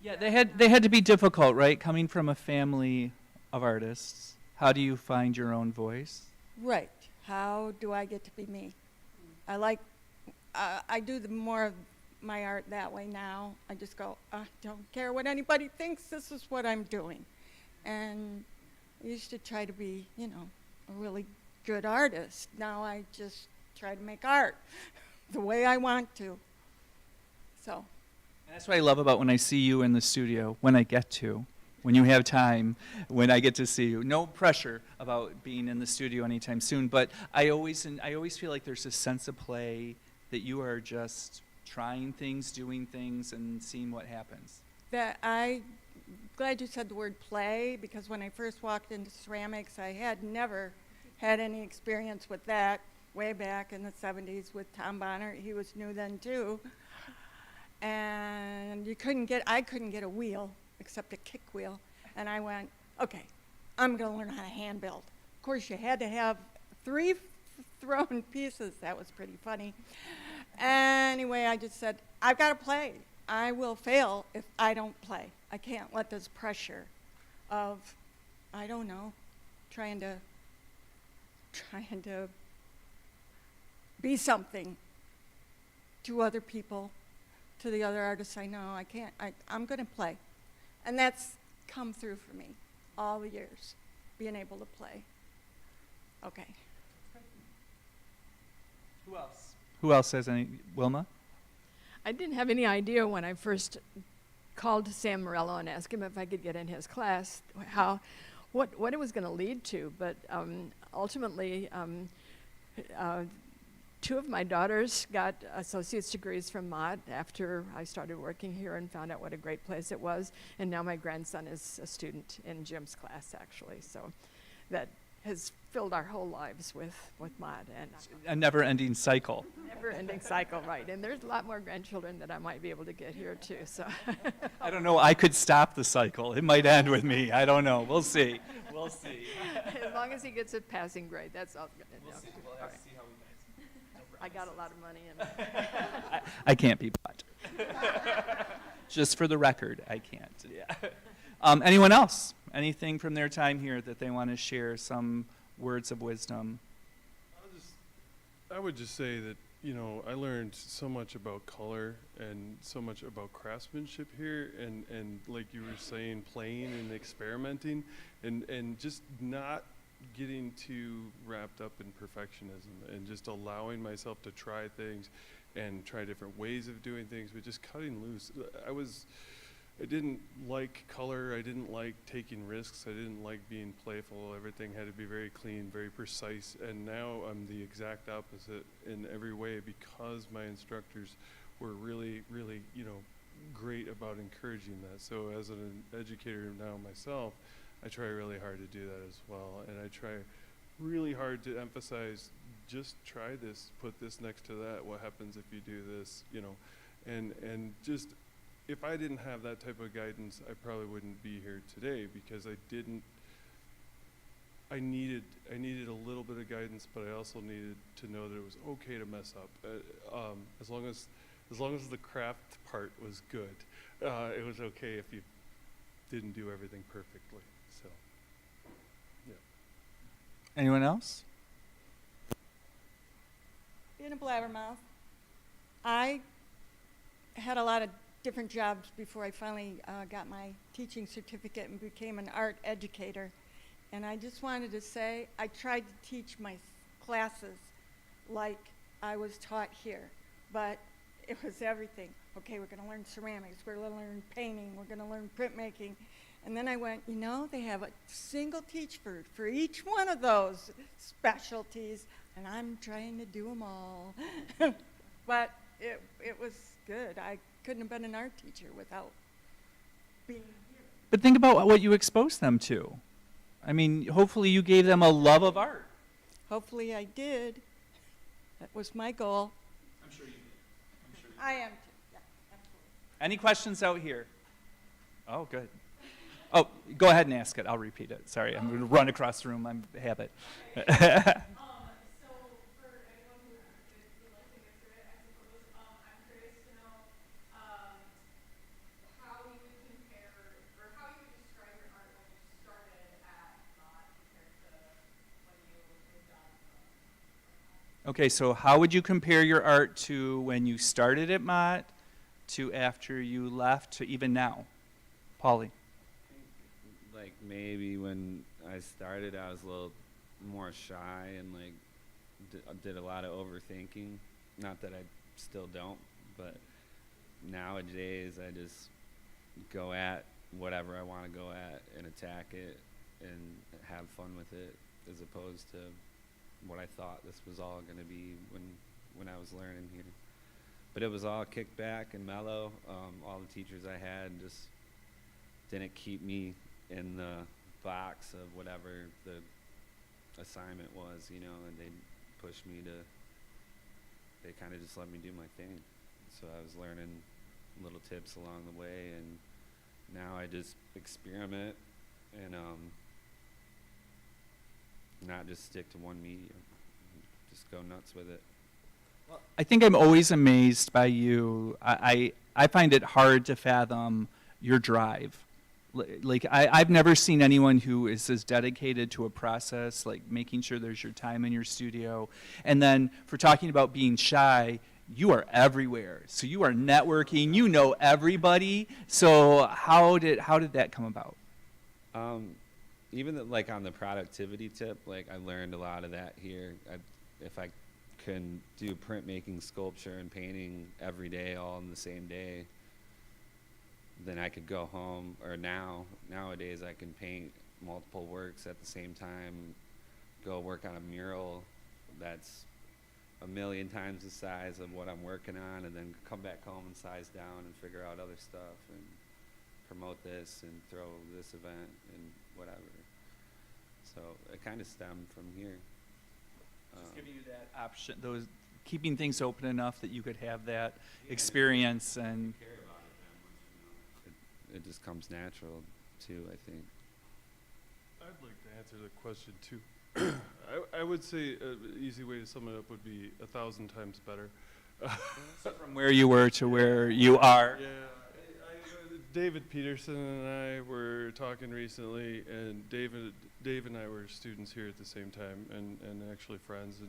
Yeah, they had to be difficult, right? Coming from a family of artists. How do you find your own voice? Right. How do I get to be me? I do more of my art that way now. I just go, I don't care what anybody thinks, this is what I'm doing. And I used to try to be, you know, a really good artist. Now I just try to make art the way I want to. So. That's what I love about when I see you in the studio, when you have time, when I get to see you. No pressure about being in the studio anytime soon, but I always feel like there's a sense of play, that you are just trying things, doing things, and seeing what happens. I'm glad you said the word play, because when I first walked into ceramics, I had never had any experience with that way back in the 70s with Tom Bonner. He was new then too. And I couldn't get a wheel except a kick wheel. And I went, okay, I'm gonna learn how to hand build. Of course, you had to have 3 thrown pieces. That was pretty funny. Anyway, I just said, I've got to play. I will fail if I don't play. I can't let this pressure of, I don't know, trying to be something to other people, to the other artists I know. I'm going to play. And that's come through for me all the years, being able to play. Okay. Who else has any? Wilma? I didn't have any idea when I first called Sam Morello and asked him if I could get in his class, what it was going to lead to. But ultimately, 2 of my daughters got associate's degrees from Mott after I started working here and found out what a great place it was. And now my grandson is a student in Jim's class, actually. So that has filled our whole lives with mod, and A never-ending cycle. never-ending cycle, right? And there's a lot more grandchildren that I might be able to get here too. So I don't know. I could stop the cycle. It might end with me. I don't know. We'll see. We'll see. as long as he gets a passing grade, that's all. All right. I got a lot of money, and I can't be bought. Just for the record, I can't. Yeah. Anyone else? Anything from their time here that they want to share? Some words of wisdom? I would just say that, you know, I learned so much about color and so much about craftsmanship here, and like you were saying, playing and experimenting, and just not getting too wrapped up in perfectionism, and just allowing myself to try things and try different ways of doing things, but just cutting loose. I didn't like color, I didn't like taking risks, I didn't like being playful. Everything had to be very clean, very precise, and now I'm the exact opposite in every way, because my instructors were really, really, you know, great about encouraging that. So as an educator now myself, I try really hard to do that as well, and I try really hard to emphasize, just try this, put this next to that, what happens if you do this, you know, and just, if I didn't have that type of guidance, I probably wouldn't be here today, because I needed a little bit of guidance, but I also needed to know that it was okay to mess up. As long as the craft part was good, it was okay if you didn't do everything perfectly. So, yeah. Anyone else? Being a blabbermouth, I had a lot of different jobs before I finally got my teaching certificate and became an art educator. And I just wanted to say, I tried to teach my classes like I was taught here, but it was everything. Okay, we're gonna learn ceramics, we're gonna learn painting, we're gonna learn printmaking. And then I went, you know, they have a single teacher for each one of those specialties, and I'm trying to do them all. But it was good. I couldn't have been an art teacher without being here. But think about what you exposed them to. I mean, hopefully you gave them a love of art. Hopefully I did. That was my goal. I'm sure you did. I am too. Yeah, absolutely. Any questions out here? Oh, good. Oh, go ahead and ask it. I'll repeat it. Sorry, I'm going to run across the room. I'm a habit. Okay, so how would you compare your art to when you started at Mott, to after you left, to even now? Paulie. Like maybe when I started, I was a little more shy and like did a lot of overthinking. Not that I still don't, but nowadays I just go at whatever I want to go at and attack it and have fun with it, as opposed to what I thought this was all going to be when I was learning here. But it was all kicked back and mellow. All the teachers I had just didn't keep me in the box of whatever the assignment was, you know, and they pushed me to, they kind of just let me do my thing. So I was learning little tips along the way, and now I just experiment and not just stick to one medium, just go nuts with it. I think I'm always amazed by you. I find it hard to fathom your drive. Like, I've never seen anyone who is as dedicated to a process, like making sure there's your time in your studio. And then for talking about being shy, you are everywhere. So you are networking, you know everybody. So how did that come about? Even like on the productivity tip, like I learned a lot of that here. If I can do printmaking, sculpture, and painting every day, all in the same day, then I could go home. Or nowadays I can paint multiple works at the same time, go work on a mural that's 1,000,000 times the size of what I'm working on, and then come back home and size down and figure out other stuff and promote this and throw this event and whatever. So it kind of stemmed from here. Just giving you that option, keeping things open enough that you could have that experience and. It just comes natural too, I think. I'd like to answer the question too. I would say an easy way to sum it up would be 1,000 times better. From where you were to where you are. Yeah, David Peterson and I were talking recently, and Dave and I were students here at the same time, and actually friends,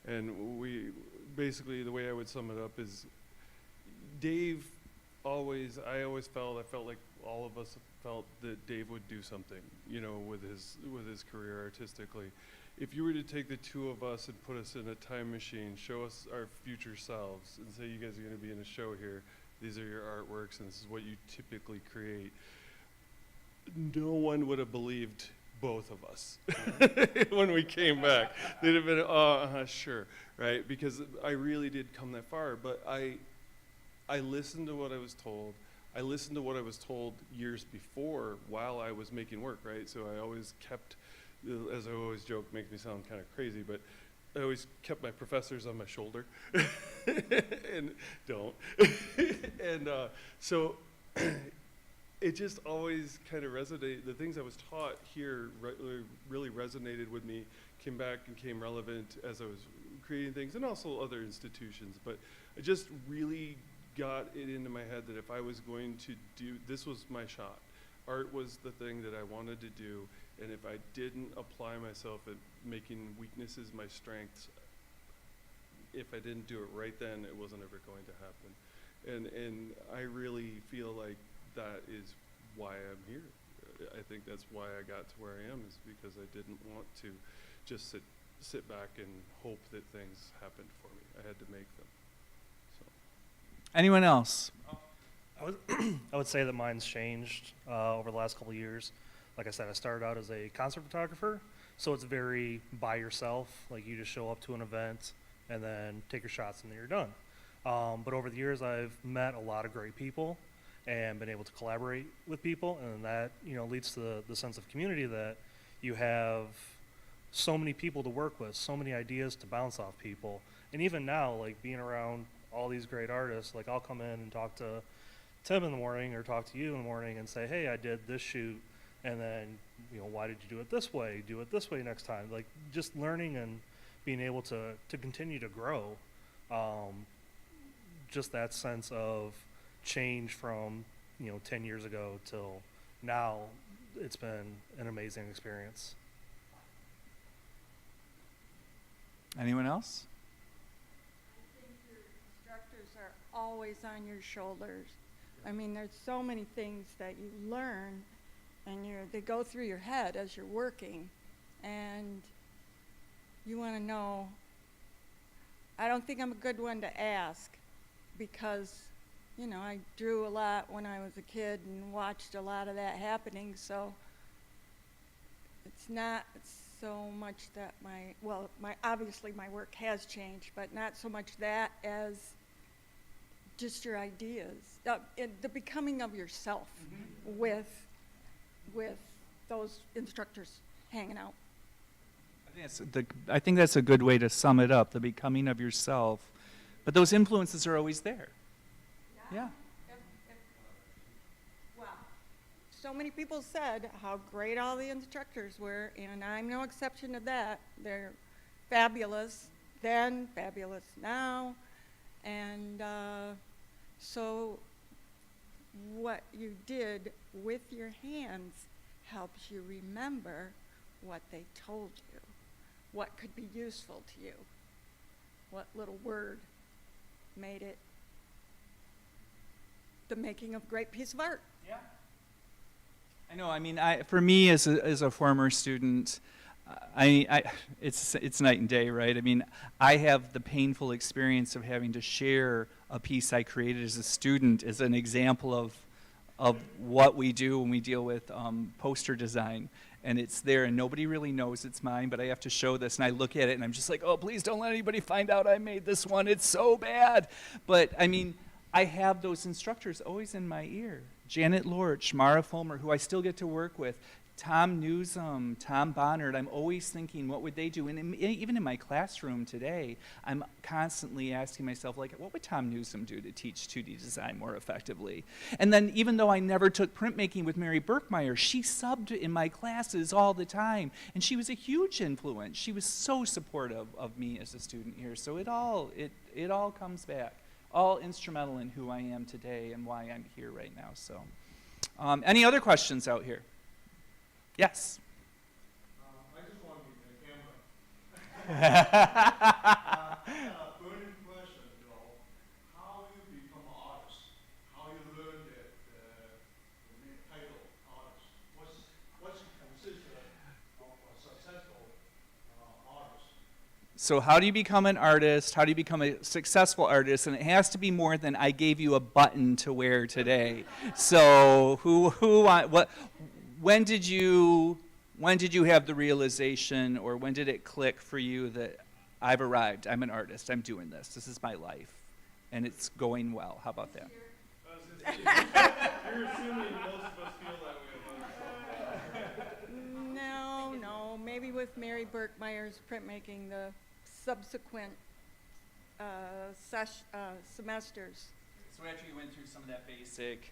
and we basically, the way I would sum it up is, I always felt like all of us felt that Dave would do something, you know, with his career artistically. If you were to take the two of us and put us in a time machine, show us our future selves, and say, you guys are going to be in a show here, these are your artworks, and this is what you typically create, no one would have believed both of us when we came back. They'd have been, sure, right? Because I really did come that far, but I listened to what I was told. I listened to what I was told years before while I was making work, right? So I always kept, as I always joke, makes me sound kind of crazy, but I always kept my professors on my shoulder. And don't. And so it just always kind of resonated. The things I was taught here really resonated with me, came back and came relevant as I was creating things, and also other institutions. But I just really got it into my head that if I was going to do, this was my shot. Art was the thing that I wanted to do, and if I didn't apply myself at making weaknesses my strengths, if I didn't do it right then, it wasn't ever going to happen. And I really feel like that is why I'm here. I think that's why I got to where I am, is because I didn't want to just sit back and hope that things happened for me. I had to make them. So. Anyone else? I would say that mine's changed over the last couple of years. Like I said, I started out as a concert photographer, so it's very by yourself. Like, you just show up to an event and then take your shots and then you're done. But over the years, I've met a lot of great people and been able to collaborate with people, and that, you know, leads to the sense of community that you have so many people to work with, so many ideas to bounce off people. And even now, like, being around all these great artists, like, I'll come in and talk to Tim in the morning or talk to you in the morning and say, hey, I did this shoot, and then, you know, why did you do it this way? Do it this way next time. Like, just learning and being able to continue to grow. Just that sense of change from, you know, 10 years ago till now, it's been an amazing experience. Anyone else? I think your instructors are always on your shoulders. I mean, there's so many things that you learn, and they go through your head as you're working, and you want to know. I don't think I'm a good one to ask, because, you know, I drew a lot when I was a kid and watched a lot of that happening, so it's not so much that obviously my work has changed, but not so much that as just your ideas, the becoming of yourself with those instructors hanging out. I think that's a good way to sum it up, the becoming of yourself. But those influences are always there. Yeah. Well, so many people said how great all the instructors were, and I'm no exception to that. They're fabulous then, fabulous now, and so what you did with your hands helps you remember what they told you, what could be useful to you, what little word made it the making of a great piece of art. Yeah. I know. I mean, for me as a former student, it's night and day, right? I mean, I have the painful experience of having to share a piece I created as a student as an example of what we do when we deal with poster design. And it's there, and nobody really knows it's mine, but I have to show this, and I look at it, and I'm just like, oh, please don't let anybody find out I made this one. It's so bad. But, I mean, I have those instructors always in my ear. Janet Lorch, Mara Fulmer, who I still get to work with, Tom Newsom, Tom Bonnard, I'm always thinking, what would they do? And even in my classroom today, I'm constantly asking myself, like, what would Tom Newsom do to teach 2D design more effectively? And then even though I never took printmaking with Mary Berkmeyer, she subbed in my classes all the time. And she was a huge influence. She was so supportive of me as a student here. So it all comes back, all instrumental in who I am today and why I'm here right now. So any other questions out here? Yes. I just want to be the camera. Burning question, how you become an artist? How you learn the title artist? What's considered of a successful artist? So how do you become an artist? How do you become a successful artist? And it has to be more than I gave you a button to wear today. So when did you have the realization, or when did it click for you that I've arrived, I'm an artist, I'm doing this, this is my life, and it's going well? How about that? You're assuming most of us feel that way about ourselves. No, maybe with Mary Berkmeyer's printmaking, the subsequent semesters. So after you went through some of that basic,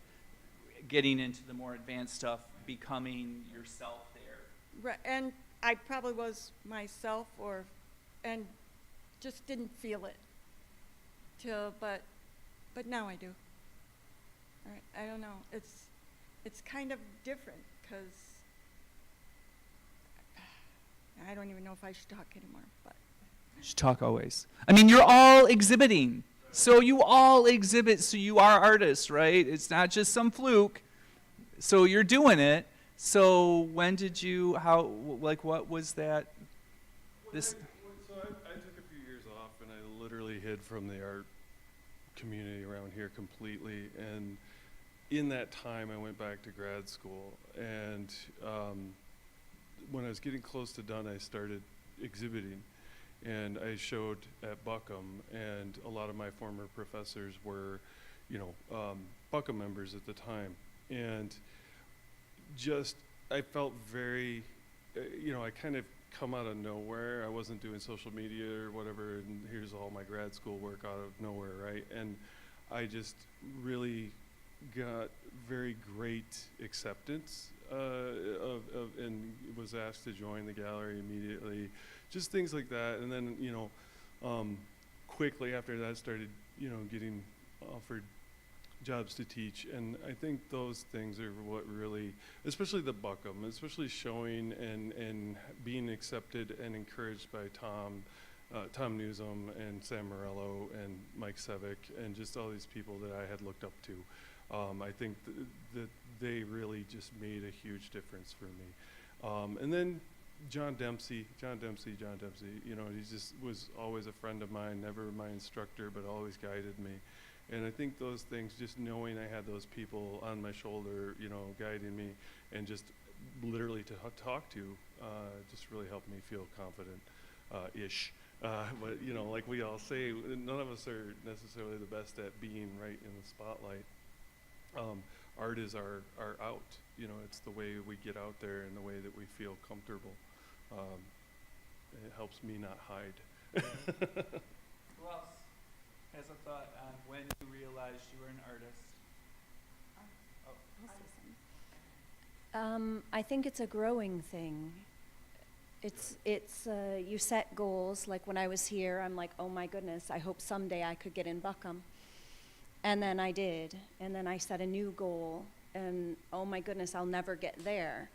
getting into the more advanced stuff, becoming yourself there. Right, and I probably was myself, and just didn't feel it but now I do. All right, I don't know. It's kind of different because I don't even know if I should talk anymore. But You should talk always. I mean, you're all exhibiting. So you all exhibit, so you are artists, right? It's not just some fluke. So you're doing it. So when did you, what was that? So I took a few years off, and I literally hid from the art community around here completely. And in that time, I went back to grad school. And when I was getting close to done, I started exhibiting. And I showed at Buckham, and a lot of my former professors were, Buckham members at the time. And I felt very, I kind of come out of nowhere. I wasn't doing social media or whatever, and here's all my grad school work out of nowhere, right? And I just really got very great acceptance and was asked to join the gallery immediately. Just things like that. And then, quickly after that, started, getting offered jobs to teach. And I think those things are what really, especially the Buckham, especially showing and being accepted and encouraged by Tom Newsom and Sam Morello and Mike Sevick and just all these people that I had looked up to. I think that they really just made a huge difference for me. And then John Dempsey, he just was always a friend of mine, never my instructor, but always guided me. And I think those things, just knowing I had those people on my shoulder, guiding me and just literally to talk to, just really helped me feel confident-ish. But, like we all say, none of us are necessarily the best at being right in the spotlight. Art is our out. It's the way we get out there and the way that we feel comfortable. It helps me not hide. Who else has a thought on when you realized you were an artist? I think it's a growing thing. It's you set goals. Like when I was here, I'm like, oh my goodness, I hope someday I could get in Buckham. And then I did. And then I set a new goal. And oh my goodness, I'll never get there.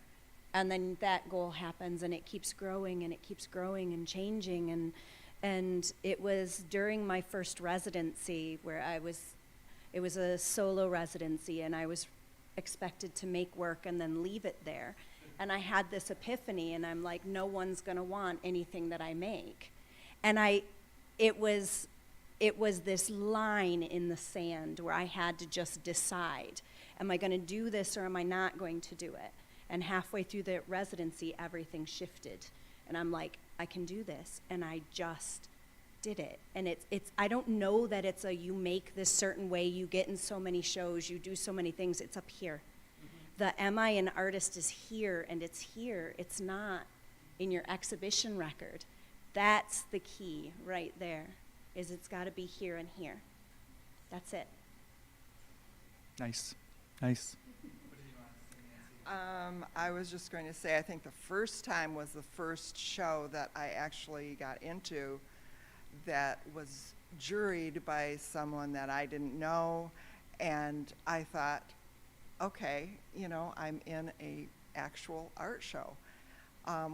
And then that goal happens, and it keeps growing, and it keeps growing and changing. And it was during my first residency where it was a solo residency, and I was expected to make work and then leave it there. And I had this epiphany, and I'm like, no one's gonna want anything that I make. And it was this line in the sand where I had to just decide, am I gonna do this or am I not going to do it? And halfway through the residency, everything shifted. And I'm like, I can do this. And I just did it. And it's I don't know that it's you make this certain way, you get in so many shows, you do so many things, it's up here. The am I an artist is here, and it's here. It's not in your exhibition record. That's the key right there, is it's got to be here and here. That's it. Nice. Nice. I was just going to say, I think the first time was the first show that I actually got into that was juried by someone that I didn't know, and I thought, okay, you know, I'm in a actual art show,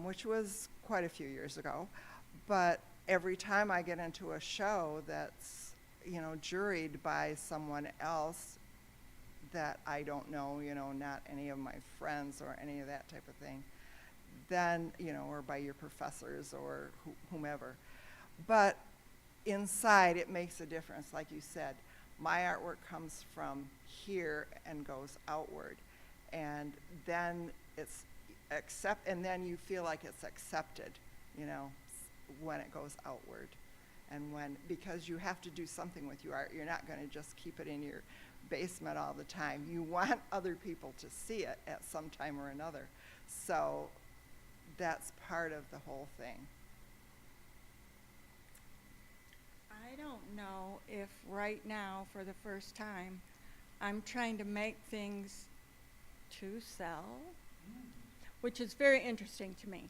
which was quite a few years ago. But every time I get into a show that's, you know, juried by someone else that I don't know, you know, not any of my friends or any of that type of thing, then, you know, or by your professors or whomever. But inside, it makes a difference. Like you said, my artwork comes from here and goes outward. And then it's and then you feel like it's accepted, you know, when it goes outward. And because you have to do something with your art, you're not going to just keep it in your basement all the time. You want other people to see it at some time or another. So that's part of the whole thing. I don't know if right now, for the first time, I'm trying to make things to sell, which is very interesting to me,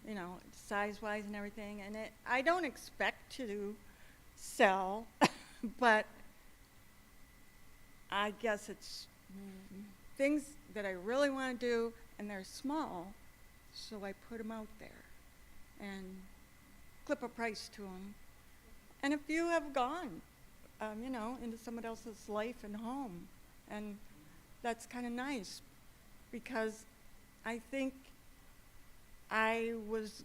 you know, size-wise and everything. And I don't expect to sell, but I guess it's things that I really want to do, and they're small, so I put them out there and clip a price to them. And a few have gone, you know, into someone else's life and home. And that's kind of nice, because I think I was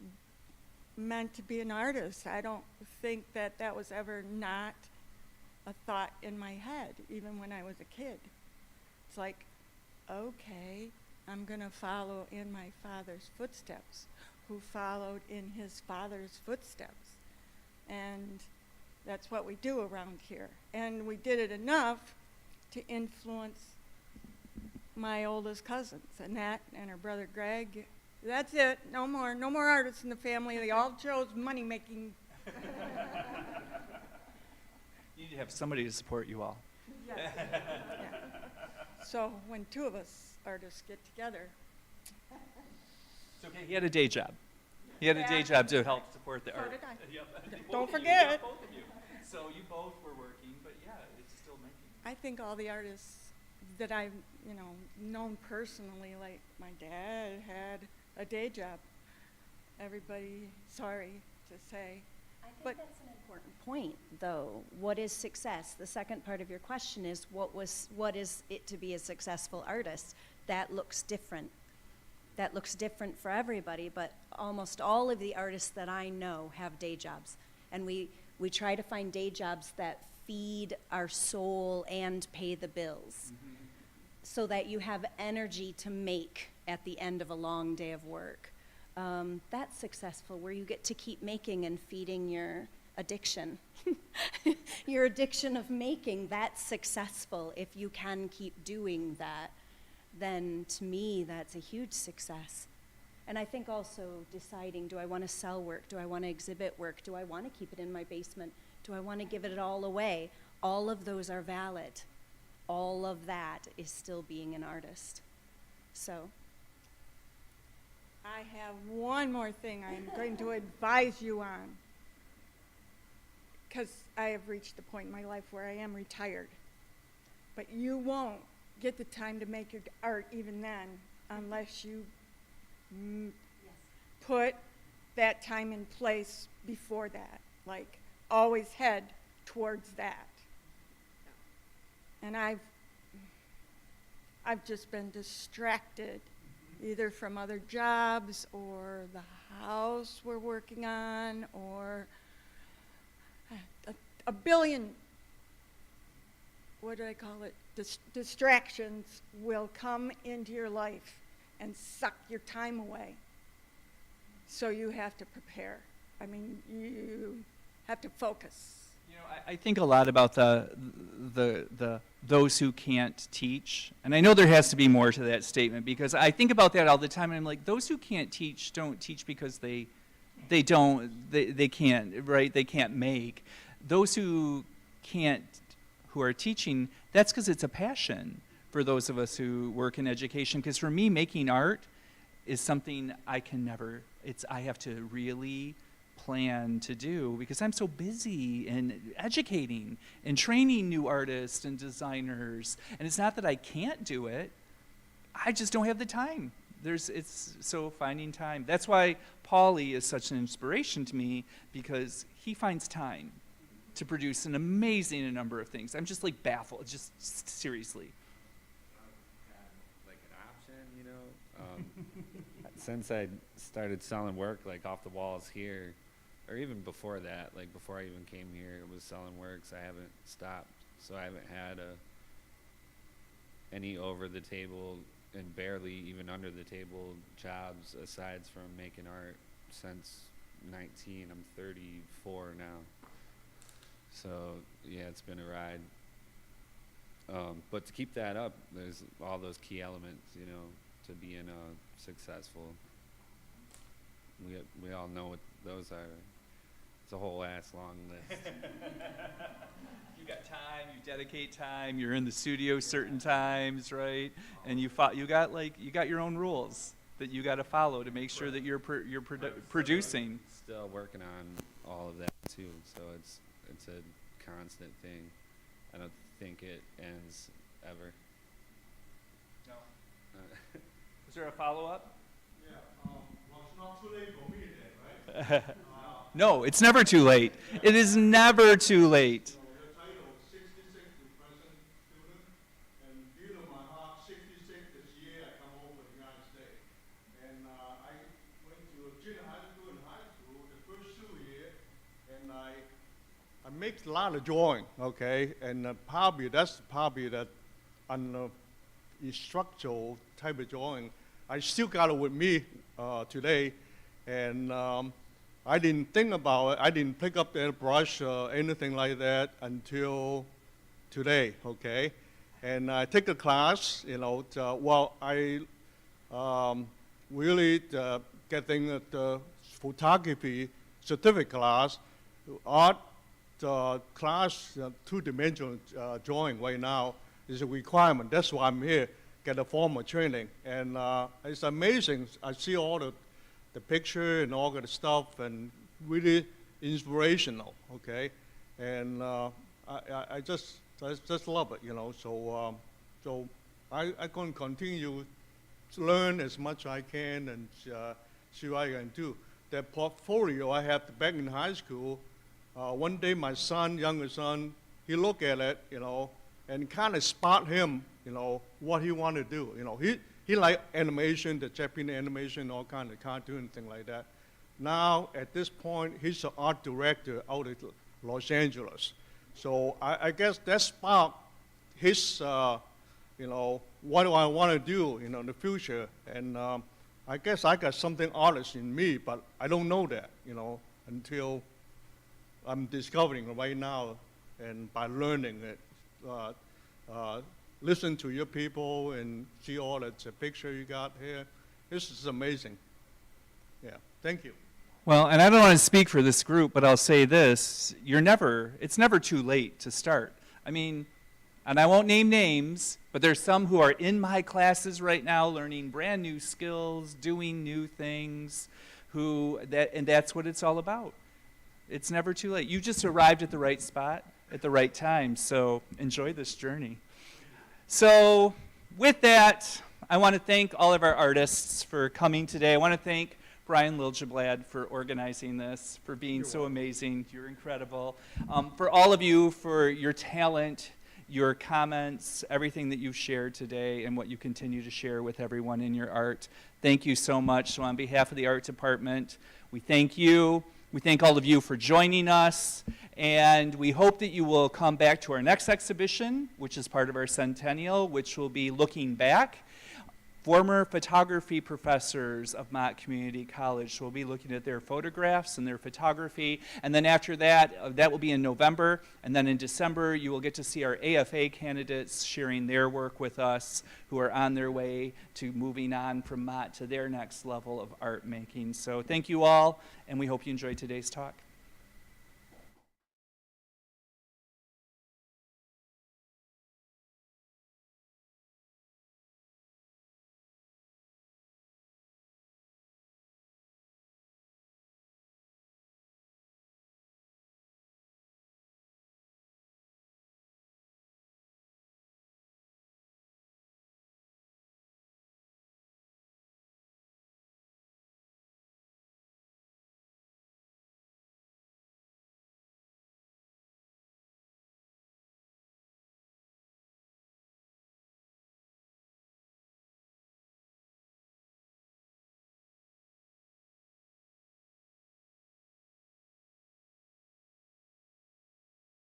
meant to be an artist. I don't think that that was ever not a thought in my head, even when I was a kid. It's like, okay, I'm going to follow in my father's footsteps, who followed in his father's footsteps. And that's what we do around here. And we did it enough to influence my oldest cousins, Annette and her brother Greg. That's it. No more artists in the family. They all chose money making. You need to have somebody to support you all. Yes. Yeah. So when two of us artists get together. It's okay. He had a day job. He had a day job to help support the So art. did I. Yep. Don't Both of you. forget. Yeah, both of you. So you both were working, but yeah, it's still making. I think all the artists that I've, you know, known personally, like my dad had a day job. Everybody, sorry to say. I think But- that's an important point, though. What is success? The second part of your question is what is it to be a successful artist? That looks different. That looks different for everybody, but almost all of the artists that I know have day jobs. And we try to find day jobs that feed our soul and pay the bills, so that you have energy to make at the end of a long day of work. That's successful, where you get to keep making and feeding your addiction. Your addiction of making, that's successful. If you can keep doing that, then to me, that's a huge success. And I think also deciding, do I want to sell work? Do I want to exhibit work? Do I want to keep it in my basement? Do I want to give it all away? All of those are valid. All of that is still being an artist. So. I have one more thing I'm going to advise you on, because I have reached the point in my life where I am retired. But you won't get the time to make your art even then, unless you put that time in place before that. Like, always head towards that. And I've just been distracted, either from other jobs or the house we're working on, or a billion, what do I call it, distractions will come into your life and suck your time away. So you have to prepare. I mean, you have to focus. You know, I think a lot about those who can't teach, and I know there has to be more to that statement because I think about that all the time, and I'm like, those who can't teach don't teach because they can't, right? They can't make. Those who can't, who are teaching, that's because it's a passion for those of us who work in education. Because for me, making art is something I can never. I have to really plan to do because I'm so busy in educating and training new artists and designers. And it's not that I can't do it, I just don't have the time. So finding time. That's why Paulie is such an inspiration to me, because he finds time to produce an amazing number of things. I'm just like baffled, just seriously. Like an option, you know? Since I started selling work like off the walls here, or even before that, like before I even came here, it was selling works. I haven't stopped, so I haven't had any over the table and barely even under the table jobs aside from making art since 19. I'm 34 now, so yeah, it's been a ride. But to keep that up, there's all those key elements, you know, to being successful. We all know what those are. It's a whole ass long list. You got time, you dedicate time, you're in the studio certain times, right? And you got your own rules that you got to follow to make sure that you're producing. Still working on all of that too, so it's a constant thing. I don't think it ends ever. No. Is there a follow-up? Yeah, well, it's not too late for me then, right? No, it's never too late. It is never too late. The title, 66, the present student, and dear to my heart, 66 this year I come over to the United States. And I went to junior high school and high school, the first 2 years, and I make a lot of drawing, okay? And that's probably that instructional type of drawing. I still got it with me today, and I didn't think about it. I didn't pick up that brush or anything like that until today, okay? And I take a class, you know, I really getting the photography certificate class, art class, two-dimensional drawing right now is a requirement. That's why I'm here, get a formal training. And it's amazing. I see all the picture and all the stuff, and really inspirational, okay? And I just love it, you know. So I'm going to continue to learn as much as I can and see what I can do. That portfolio I have back in high school, one day my younger son, he looked at it, you know, and kind of spot him, you know, what he wanted to do. You know, he liked animation, the Japanese animation, all kind of cartoon, thing like that. Now, at this point, he's an art director out of Los Angeles. So I guess that sparked his, you know, what do I want to do, you know, in the future. And I guess I got something artist in me, but I don't know that, you know, until I'm discovering it right now, and by learning it. Listen to your people and see all that picture you got here. This is amazing. Yeah, thank you. Well, and I don't want to speak for this group, but I'll say this. It's never too late to start. I mean, and I won't name names, but there's some who are in my classes right now learning brand new skills, doing new things, and that's what it's all about. It's never too late. You just arrived at the right spot at the right time, so enjoy this journey. So with that, I want to thank all of our artists for coming today. I want to thank Brian Liljeblad for organizing this, for being so amazing. You're incredible. For all of you, for your talent, your comments, everything that you've shared today, and what you continue to share with everyone in your art. Thank you so much. So on behalf of the art department, we thank you. We thank all of you for joining us, and we hope that you will come back to our next exhibition, which is part of our centennial, which will be looking back. former photography professors of Mott Community College. So we'll be looking at their photographs and their photography. And then after that, that will be in November. And then in December, you will get to see our AFA candidates sharing their work with us, who are on their way to moving on from Mott to their next level of art making. So thank you all, and we hope you enjoyed today's talk.